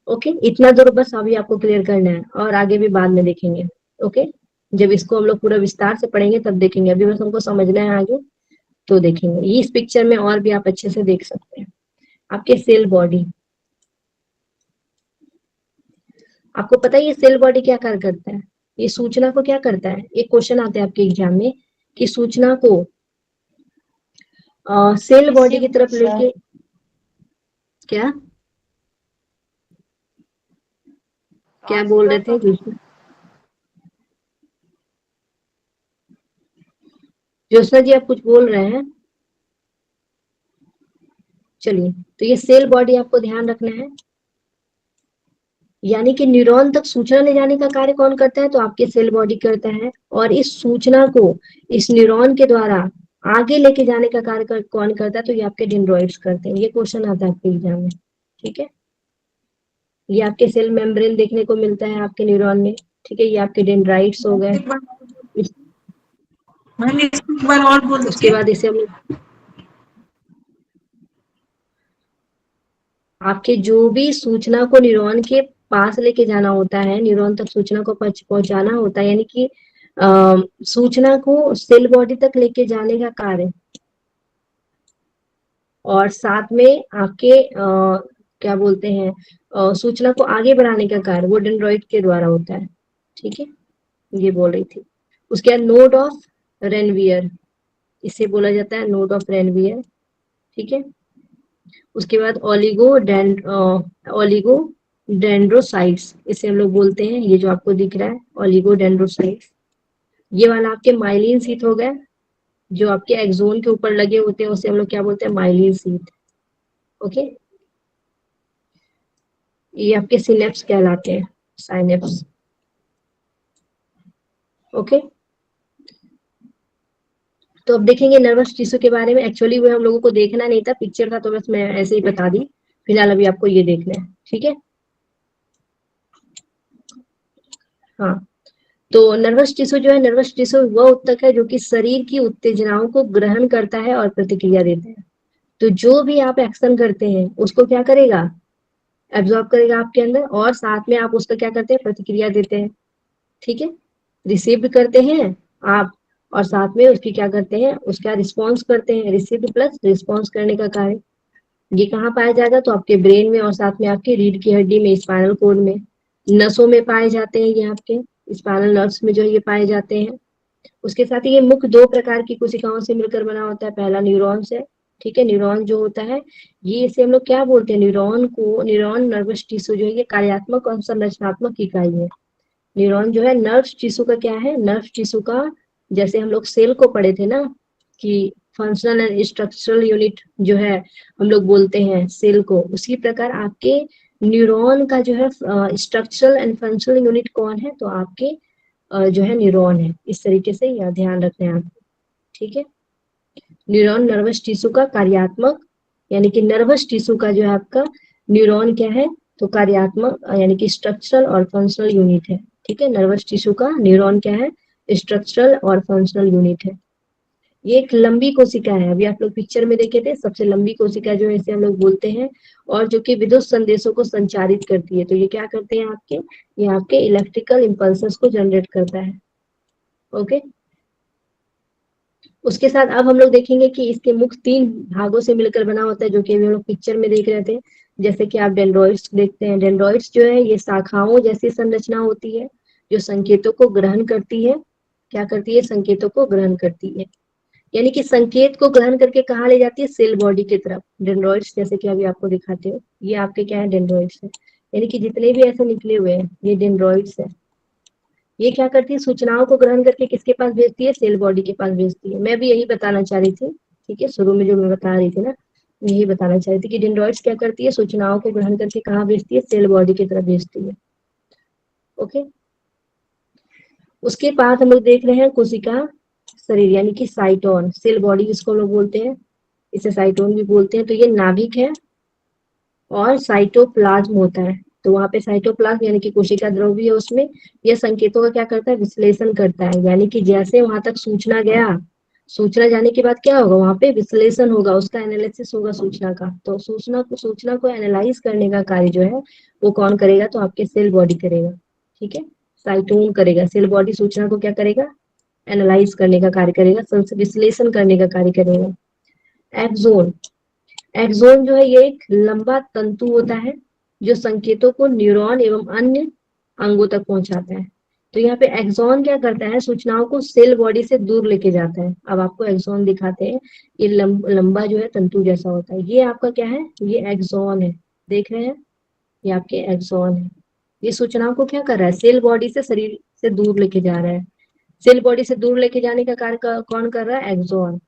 ओके, इतना दूर बस अभी आपको क्लियर करना है और आगे भी बाद में देखेंगे। ओके, जब इसको हम लोग पूरा विस्तार से पढ़ेंगे तब देखेंगे, अभी बस हमको समझना है आगे तो देखेंगे। ये इस पिक्चर में और भी आप अच्छे से देख सकते हैं। आपके सेल बॉडी, आपको पता है ये सेल बॉडी क्या कार्य करता है? ये सूचना को क्या करता है? एक क्वेश्चन आता है आपके एग्जाम में कि सूचना को सेल बॉडी की तरफ लेके क्या क्या बोल रहे थे? ज्योत्सना जी आप कुछ बोल रहे हैं? चलिए, तो ये सेल बॉडी आपको ध्यान रखना है, यानी कि न्यूरॉन तक सूचना ले जाने का कार्य कौन करता है? तो आपके सेल बॉडी करता है। और इस सूचना को इस न्यूरॉन के द्वारा आगे लेके जाने का कार्य कौन करता है? तो ये आपके डेंड्रॉइड्स करते हैं। ये क्वेश्चन आता है आपके एग्जाम में। ठीक है, ये आपके सेल मेम्ब्रेन देखने को मिलता है आपके न्यूरॉन में। ठीक है, ये आपके डेंड्राइट्स हो गए।
मैम इसको एक बार और बोल
उसके
दीजिए।
बाद इसे हम आपके जो भी सूचना को न्यूरॉन के पास लेके जाना होता है, न्यूरॉन तक सूचना को पहुंचाना होता है, यानी कि सूचना को सेल बॉडी तक लेके जाने का कार्य, और साथ में आपके क्या बोलते हैं सूचना को आगे बढ़ाने का कार्य वो डेंड्रॉइड के द्वारा होता है। ठीक है, ये बोल रही थी। उसके बाद नोड ऑफ रेनवियर, इसे बोला जाता है नोड ऑफ रेनवियर। ठीक है, उसके बाद ओलिगो डेंड्रोसाइट्स, इसे हम लोग बोलते हैं, ये जो आपको दिख रहा है ओलिगो डेंड्रोसाइट्स। ये वाला आपके माइलिन शीथ हो गया, जो आपके एक्सोन के ऊपर लगे होते हैं उसे हम लोग क्या बोलते हैं? Myelin sheath. ओके, ये आपके सिनेप्स कहलाते हैं, साइनेप्स। ओके, तो अब देखेंगे नर्वस टिश्यू के बारे में। एक्चुअली वो हम लोगों को देखना नहीं था, पिक्चर था तो बस मैं ऐसे ही बता दी। फिलहाल अभी आपको ये देखना है। ठीक है, हाँ, तो नर्वस टिश्यू जो है, नर्वस टिश्यू वह ऊतक है जो कि शरीर की उत्तेजनाओं को ग्रहण करता है और प्रतिक्रिया देता है। तो जो भी आप एक्शन करते हैं उसको क्या करेगा? एब्जॉर्ब करेगा आपके अंदर, और साथ में आप उसका क्या करते हैं? प्रतिक्रिया देते हैं। ठीक है, रिसीव करते हैं आप, और साथ में उसकी क्या करते हैं? उसका रिस्पॉन्स करते हैं। रिसीव प्लस रिस्पॉन्स करने का कार्य। ये कहाँ पाया जाएगा? तो आपके ब्रेन में, और साथ में आपके रीढ़ की हड्डी में, स्पाइनल कॉर्ड में, नसों में पाए जाते हैं। ये आपके स्पाइनल नर्व्स में जो ये पाए जाते हैं। उसके साथ ही ये मुख्य दो प्रकार की कोशिकाओं से मिलकर बना होता है। पहला न्यूरॉन से। ठीक है, न्यूरॉन जो होता है ये, इसे हम लोग क्या बोलते हैं? न्यूरॉन को, न्यूरॉन नर्वस टिश्यू जो है ये कार्यात्मक और संरचनात्मक इकाई है। न्यूरॉन जो है नर्व टिश्यू का क्या है? नर्व टिश्यू का, जैसे हम लोग सेल को पढ़े थे ना कि फंक्शनल एंड स्ट्रक्चरल यूनिट जो है हम लोग बोलते हैं सेल को, उसी प्रकार आपके न्यूरॉन का जो है स्ट्रक्चरल एंड फंक्शनल यूनिट कौन है? तो आपके जो है न्यूरॉन है। इस तरीके से यह ध्यान रखना है आपको। ठीक है, न्यूरॉन नर्वस टिश्यू का कार्यात्मक, यानी कि नर्वस टिश्यू का जो है आपका न्यूरॉन क्या है? तो कार्यात्मक यानी कि स्ट्रक्चरल और फंक्शनल यूनिट है। ठीक है, नर्वस टिश्यू का न्यूरॉन क्या है? स्ट्रक्चरल और फंक्शनल यूनिट है। ये एक लंबी कोशिका है, अभी आप लोग पिक्चर में देखे थे, सबसे लंबी कोशिका जो है इसे हम लोग बोलते हैं, और जो कि विद्युत संदेशों को संचारित करती है। तो ये क्या करते हैं आपके? ये आपके इलेक्ट्रिकल इम्पल्सेस को जनरेट करता है। ओके, उसके साथ अब हम लोग देखेंगे कि इसके मुख्य 3 भागों से मिलकर बना होता है, जो कि अभी हम लोग पिक्चर में देख रहे थे। जैसे कि आप डेंड्रॉइड्स देखते हैं, डेंड्रॉइड्स जो है ये शाखाओं जैसी संरचना होती है जो संकेतों को ग्रहण करती है। क्या करती है? संकेतों को ग्रहण करती है, यानी कि संकेत को ग्रहण करके कहाँ ले जाती है? सेल बॉडी की तरफ। डेंड्रॉइड्स जैसे कि अभी आपको दिखाते हो, ये आपके क्या है? डेंड्रॉइड्स है, यानी कि जितने भी ऐसे निकले हुए हैं ये डेंड्रॉइड्स है। ये क्या करती है? सूचनाओं को ग्रहण करके किसके पास भेजती है? सेल बॉडी के पास भेजती है। मैं भी यही बताना चाह रही थी। ठीक है, शुरू में जो मैं बता रही थी ना, यही बताना चाहती थी कि डेंड्रॉइड्स क्या करती है, सूचनाओं को ग्रहण करके कहाँ भेजती है, सेल बॉडी की तरफ भेजती है। ओके, उसके बाद हम लोग देख रहे हैं कोशिका शरीर यानी कि साइटोन, सेल बॉडी जिसको हम लोग बोलते हैं, इसे साइटोन भी बोलते हैं। तो ये नाभिक है और साइटोप्लाज्म होता है। तो वहां पे साइटोप्लाज्म यानी कि कोशिका द्रव्य है, उसमें यह संकेतों का क्या करता है, विश्लेषण करता है। यानी कि जैसे वहां तक सूचना गया, सूचना जाने के बाद क्या होगा, वहां पे विश्लेषण होगा, उसका एनालिसिस होगा सूचना का। तो सूचना को एनालाइज करने का कार्य जो है वो कौन करेगा, तो आपके सेल बॉडी करेगा। ठीक है, साइटोन करेगा। सेल बॉडी सूचना को क्या करेगा, एनालाइज करने का कार्य करेगा, विश्लेषण करने का कार्य करेगा। एक्सोन, एक्सोन जो है ये एक लंबा तंतु होता है जो संकेतों को न्यूरॉन एवं अन्य अंगों तक पहुंचाता है। तो यहाँ पे एक्सॉन क्या करता है, सूचनाओं को सेल बॉडी से दूर लेके जाता है। अब आपको एक्सॉन दिखाते हैं, ये लंबा जो है तंतु जैसा होता है, ये आपका क्या है, ये एक्सॉन है। देख रहे हैं, ये आपके एक्सॉन है। ये सूचनाओं को क्या कर रहा है, सेल बॉडी से शरीर से दूर लेके जा रहा है। सेल बॉडी से दूर लेके जाने का कार्य कौन कर रहा है, एक्सॉन।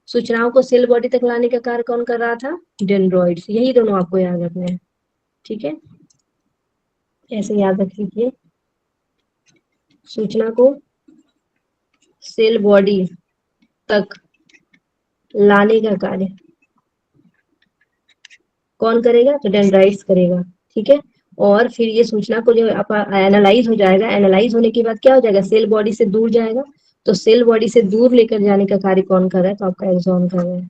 सूचनाओं को सेल बॉडी तक लाने का कार्य कौन कर रहा था, डेंड्रॉइड्स। यही दोनों आपको याद रखना है। ठीक है, ऐसे याद रख लीजिए, सूचना को सेल बॉडी तक लाने का कार्य कौन करेगा, तो डेंड्राइट्स करेगा। ठीक है, और फिर ये सूचना को जो एनालाइज हो जाएगा, एनालाइज होने के बाद क्या हो जाएगा, सेल बॉडी से दूर जाएगा। तो सेल बॉडी से दूर लेकर जाने का कार्य कौन कर रहा है, तो आपका एक्सॉन कर रहा है।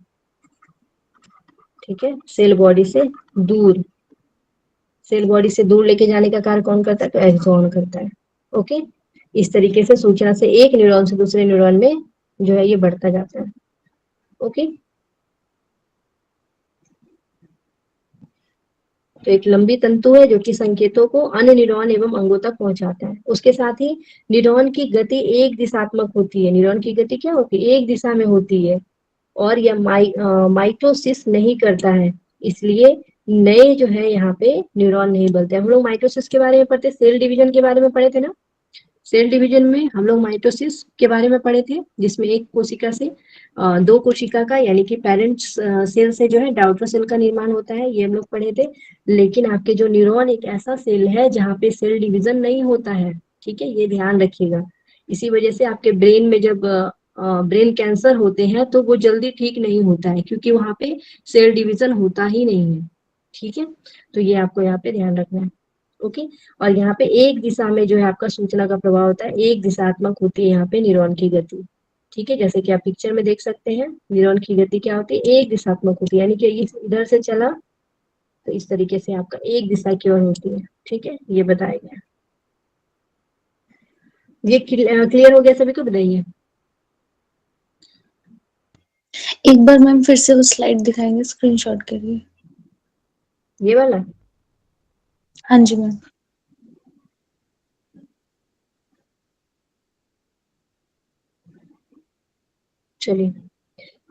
ठीक है, सेल बॉडी से दूर, सेल बॉडी से दूर लेके जाने का कार्य कौन करता है, तो एक्सॉन करता है। ओके, इस तरीके से सूचना से एक न्यूरॉन से दूसरे न्यूरॉन में जो है ये बढ़ता जाता है। ओके, तो एक लंबी तंतु है जो कि संकेतों को अन्य न्यूरॉन एवं अंगों तक पहुंचाता है। उसके साथ ही न्यूरॉन की गति एक दिशात्मक होती है। न्यूरॉन की गति क्या होती है, एक दिशा में होती है, और यह माइटोसिस नहीं करता है, इसलिए नए जो है यहाँ पे न्यूरॉन नहीं बनते। हम लोग माइटोसिस के बारे में पढ़ते, सेल डिवीजन के बारे में पढ़े थे ना। सेल डिवीजन में हम लोग माइटोसिस के बारे में पढ़े थे, जिसमें एक कोशिका से दो कोशिका का यानी कि पेरेंट सेल से जो है डॉटर सेल का निर्माण होता है, ये हम लोग पढ़े थे। लेकिन आपके जो न्यूरॉन एक ऐसा सेल है जहाँ पे सेल डिवीजन नहीं होता है। ठीक है, ये ध्यान रखिएगा। इसी वजह से आपके ब्रेन में जब ब्रेन कैंसर होते हैं तो वो जल्दी ठीक नहीं होता है, क्योंकि वहां पे सेल डिवीजन होता ही नहीं है। ठीक है, तो ये आपको यहाँ पे ध्यान रखना है। ओके, और यहाँ पे एक दिशा में जो है आपका सूचना का प्रवाह होता है, एक दिशात्मक होती है यहाँ पे न्यूरॉन की गति। ठीक है, जैसे कि आप पिक्चर में देख सकते हैं, न्यूरॉन की गति क्या होती है, एक दिशात्मक होती है, यानी कि इधर से चला तो इस तरीके से आपका एक दिशा की ओर होती है। ठीक है, ये बताया गया। ये क्लियर हो गया सभी को, बताइए।
एक बार मैम फिर से वो स्लाइड दिखाएंगे स्क्रीनशॉट के लिए।
ये वाला,
हाँ जी मैम।
चलिए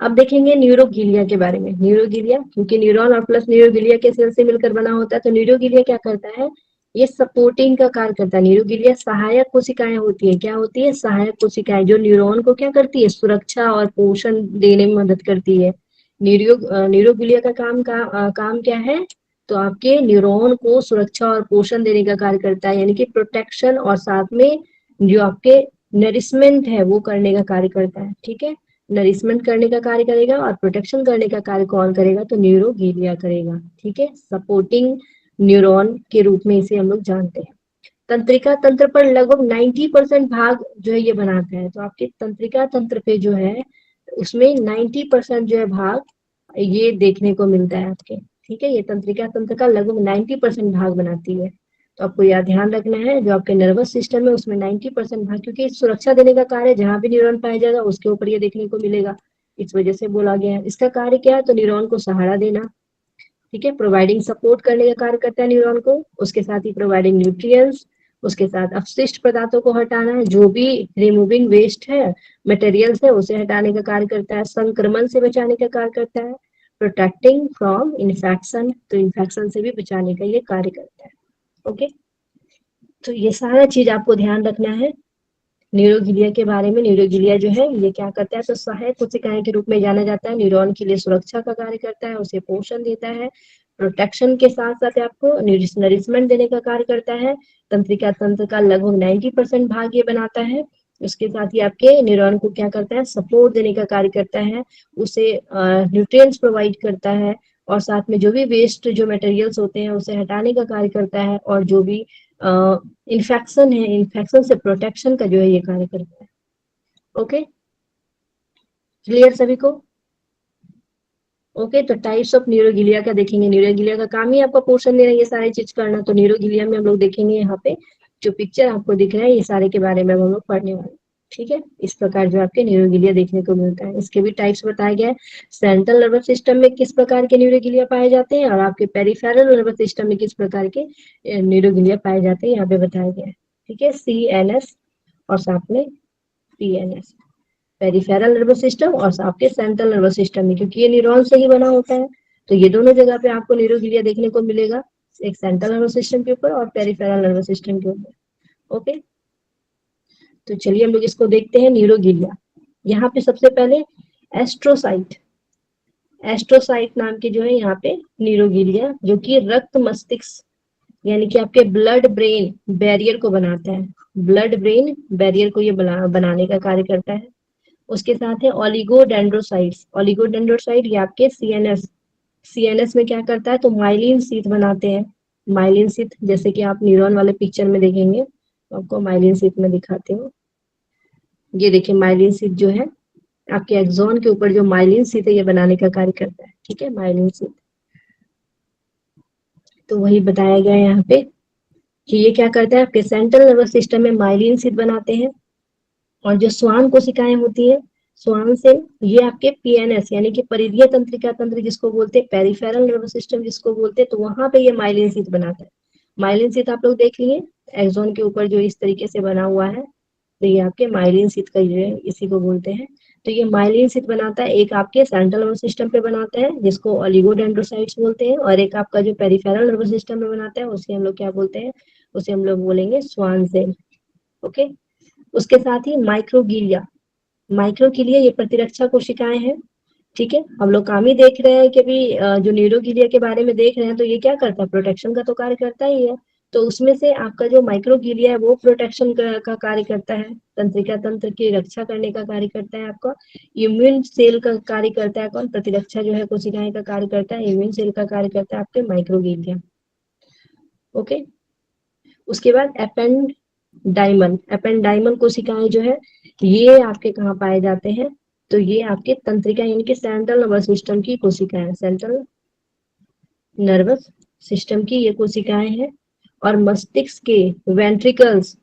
अब देखेंगे न्यूरोगिलिया के बारे में। न्यूरोगिलिया, क्योंकि न्यूरॉन और प्लस न्यूरोगिलिया के सेल से मिलकर बना होता है, तो न्यूरोगिलिया क्या करता है, ये सपोर्टिंग का कार्य करता है। न्यूरोगिलिया सहायक कोशिकाएं होती है। क्या होती है, सहायक कोशिकाएं, जो न्यूरॉन को क्या करती है, सुरक्षा और पोषण देने में मदद करती है। न्यूरोगिलिया का काम क्या है, तो आपके न्यूरॉन को सुरक्षा और पोषण देने का कार्य करता है, यानी कि प्रोटेक्शन, और साथ में जो आपके नरिशमेंट है वो करने का कार्य करता है। ठीक है, नरिशमेंट करने का कार्य करेगा और प्रोटेक्शन करने का कार्य कौन करेगा, तो न्यूरोगिलिया करेगा। ठीक है, सपोर्टिंग न्यूरॉन के रूप में इसे हम लोग जानते हैं। तंत्रिका तंत्र पर लगभग 90% भाग जो है ये बनाता है। तो आपके तंत्रिका तंत्र पे जो है उसमें 90% जो है भाग ये देखने को मिलता है आपके। ठीक है, ये तंत्रिका तंत्र का लगभग 90% भाग बनाती है। तो आपको यह ध्यान रखना है, जो आपके नर्वस सिस्टम है उसमें 90% भाग, क्योंकि सुरक्षा देने का कार्य जहां भी न्यूरॉन पाया जाएगा उसके ऊपर ये देखने को मिलेगा, इस वजह से बोला गया है। इसका कार्य क्या है, तो न्यूरॉन को सहारा देना। ठीक है, प्रोवाइडिंग सपोर्ट करने का कार्य करता है न्यूरॉन को। उसके साथ ही प्रोवाइडिंग न्यूट्रिएंट्स, उसके साथ अपशिष्ट पदार्थों को हटाना है, जो भी रिमूविंग वेस्ट है, मटेरियल्स है, उसे हटाने का कार्य करता है। संक्रमण से बचाने का कार्य करता है। प्रोटेक्टिंग फ्रॉम इन्फेक्शन, तो इन्फेक्शन से भी बचाने का ये कार्य करता है। ओके, तो ये सारा चीज आपको ध्यान रखना है। न्यूरोगिलिया के बारे में। न्यूरोगिलिया जो है ये क्या करता है, तो सहायक कोशिकाएं के रूप में जाना जाता है। न्यूरॉन के लिए सुरक्षा का कार्य करता है, उसे पोषण देता है, प्रोटेक्शन के साथ साथ आपको नरिशमेंट देने का कार्य करता है। तंत्रिका तंत्र का लगभग 90% भाग ये बनाता है। उसके साथ ही आपके न्यूरॉन को क्या करता है, सपोर्ट देने का कार्य करता है, उसे न्यूट्रिएंट्स प्रोवाइड करता है, और साथ में जो भी वेस्ट जो मटेरियल्स होते हैं उसे हटाने का कार्य करता है, और जो भी इन्फेक्शन है, इन्फेक्शन से प्रोटेक्शन का जो है ये कार्य करता है। ओके, क्लियर सभी को? ओके, तो टाइप्स ऑफ न्यूरोगिलिया का देखेंगे। न्यूरोगिलिया का काम ही आपका पोषण देना, ये सारी चीज करना। तो न्यूरोगिलिया में हम लोग देखेंगे यहाँ पे जो पिक्चर आपको दिख रहा है, ये सारे के बारे में हम लोग पढ़ने वाले हैं। ठीक है, इस प्रकार जो आपके न्यूरोगिलिया देखने को मिलता है, इसके भी टाइप्स बताया गया है। सेंट्रल नर्वस सिस्टम में किस प्रकार के न्यूरोगिलिया पाए जाते हैं, और आपके पेरिफेरल नर्वस सिस्टम में किस प्रकार के न्यूरोगिलिया पाए जाते हैं, यहाँ पे बताया गया है। ठीक है, CNS और साथ में PNS, पेरिफेरल नर्वस सिस्टम और आपके सेंट्रल नर्वस सिस्टम में, क्योंकि ये न्यूरॉन से ही बना होता है, तो ये दोनों जगह पे आपको न्यूरोगिलिया देखने को मिलेगा, एक सेंट्रल नर्वस सिस्टम के ऊपर और पेरिफेरल नर्वस सिस्टम के ऊपर। ओके, तो चलिए हम लोग इसको देखते हैं न्यूरोगिलिया। यहाँ पे सबसे पहले एस्ट्रोसाइट, एस्ट्रोसाइट नाम के जो है यहाँ पे न्यूरोगिलिया, जो कि रक्त मस्तिष्क यानी कि आपके ब्लड ब्रेन बैरियर को बनाता है, ब्लड ब्रेन बैरियर को ये बनाने का कार्य करता है। उसके साथ है ओलिगोडेंड्रोसाइट्स, ओलिगोडेंड्रोसाइट ये आपके सीएनएस में क्या करता है, तो माइलिन शीथ बनाते हैं। माइलिन शीथ जैसे कि आप न्यूरॉन वाले पिक्चर में देखेंगे, तो आपको माइलिन शीथ में दिखाते हूँ। ये देखिए माइलिन शीथ जो है आपके एक्सॉन के ऊपर जो माइलिन शीथ है ये बनाने का कार्य करता है। ठीक है, माइलिन शीथ, तो वही बताया गया है यहाँ पे कि ये क्या करता है, आपके सेंट्रल नर्वस सिस्टम में माइलिन शीथ बनाते हैं, और जो श्वान कोशिकाएं होती है, श्वान से ये आपके PNS यानी कि परिधीय तंत्रिका तंत्र जिसको बोलते हैं, पेरिफेरल नर्वस सिस्टम जिसको बोलते हैं, तो वहां पे ये माइलिन शीथ बनाता है। माइलिन शीथ आप लोग देख लिए एक्सॉन के ऊपर जो इस तरीके से बना हुआ है, तो ये आपके माइलिन शीथ का जो है इसी को बोलते हैं। तो ये माइलिन शीथ बनाता है, एक आपके सेंट्रल नर्वस सिस्टम पे बनाता है जिसको ओलिगोडेंड्रोसाइट्स बोलते हैं, और एक आपका जो पेरिफेरल नर्वस सिस्टम में बनाता है उसे हम लोग क्या बोलते हैं, उसे हम लोग बोलेंगे श्वान सेल। ओके, उसके साथ ही माइक्रोगिलिया, माइक्रोगिलिया ये प्रतिरक्षा कोशिकाएं हैं। ठीक है, हम लोग काम ही देख रहे हैं कि अभी जो न्यूरोगिलिया के बारे में देख रहे हैं, तो ये क्या करता है, प्रोटेक्शन का तो कार्य करता ही है। तो उसमें से आपका जो माइक्रोगिलिया है वो प्रोटेक्शन का कार्य करता है, तंत्रिका तंत्र की रक्षा करने का कार्य करता है। आपका इम्यून सेल का कार्य करता है, कौन, प्रतिरक्षा जो है कोशिकाएं का कार्य करता है, इम्यून सेल का कार्य करता है आपके माइक्रोगिलिया। ओके, उसके बाद एपेंडाइमन, एपेंडाइमन कोशिकाएं जो है ये आपके कहाँ पाए जाते हैं, तो ये आपके तंत्रिका यानी कि सेंट्रल नर्वस सिस्टम की कोशिकाएं, सेंट्रल नर्वस सिस्टम की ये कोशिकाएं हैं। और मस्तिष्क के वेंट्रिकल्स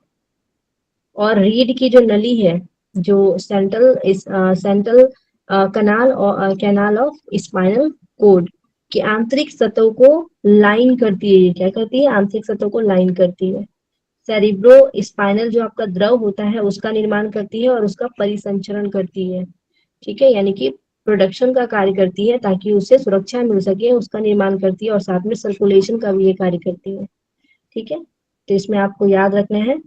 और रीढ़ की जो नली है, जो central canal of spinal cord की आंतरिक सतह को लाइन करती है। ये क्या करती है, आंतरिक सतह को लाइन करती है। सेरिब्रो स्पाइनल जो आपका द्रव होता है उसका निर्माण करती है और उसका परिसंचरण करती है। ठीक है, यानी कि प्रोडक्शन का कार्य करती है ताकि उसे सुरक्षा मिल सके, उसका निर्माण करती है, और साथ में सर्कुलेशन का भी ये कार्य करती है। ठीक है, तो इसमें आपको याद रखना है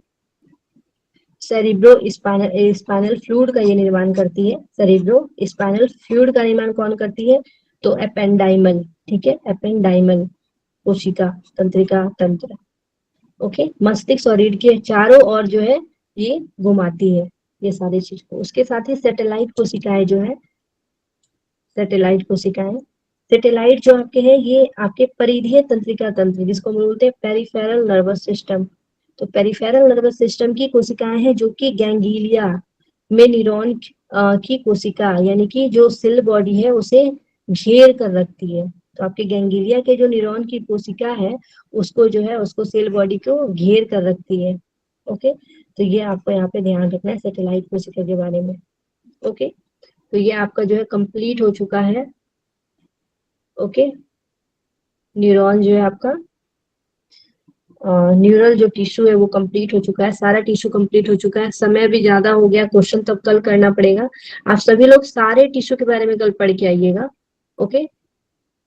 सेरिब्रो स्पाइनल फ्लूइड का ये निर्माण करती है। सेरिब्रो स्पाइनल फ्लूइड का निर्माण कौन करती है, तो एपेंडाइमल। ठीक है, एपेंडाइमल कोशिका तंत्रिका तंत्र। ओके, मस्तिष्क और रीढ़ के चारों ओर जो है ये घुमाती है ये सारी चीज को। उसके साथ ही सैटेलाइट कोशिकाएं जो है, सैटेलाइट कोशिकाएं, सैटेलाइट जो आपके हैं ये आपके परिधीय तंत्रिका तंत्र जिसको बोलते हैं पेरिफेरल नर्वस सिस्टम। तो पेरिफेरल नर्वस सिस्टम की कोशिकाएं हैं जो कि गैंग्लिया में न्यूरॉन की कोशिका यानी कि जो सेल बॉडी है उसे घेर कर रखती है। तो आपके गैंग्लिया के जो न्यूरॉन की कोशिका है उसको जो है उसको सेल बॉडी को घेर कर रखती है। ओके, तो ये आपको यहाँ पे ध्यान रखना है सैटेलाइट कोशिका के बारे में। ओके, तो ये आपका जो है कंप्लीट हो चुका है। ओके, न्यूरॉन जो है आपका न्यूरल जो टिश्यू है वो कंप्लीट हो चुका है, सारा टिश्यू कंप्लीट हो चुका है। समय भी ज्यादा हो गया, क्वेश्चन तब कल करना पड़ेगा। आप सभी लोग सारे टिश्यू के बारे में कल पढ़ के आइएगा। ओके,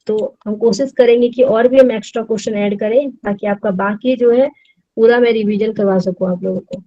तो हम कोशिश करेंगे कि और भी हम एक्स्ट्रा क्वेश्चन ऐड करें ताकि आपका बाकी जो है पूरा मैं रिवीजन करवा सकूं आप लोगों को।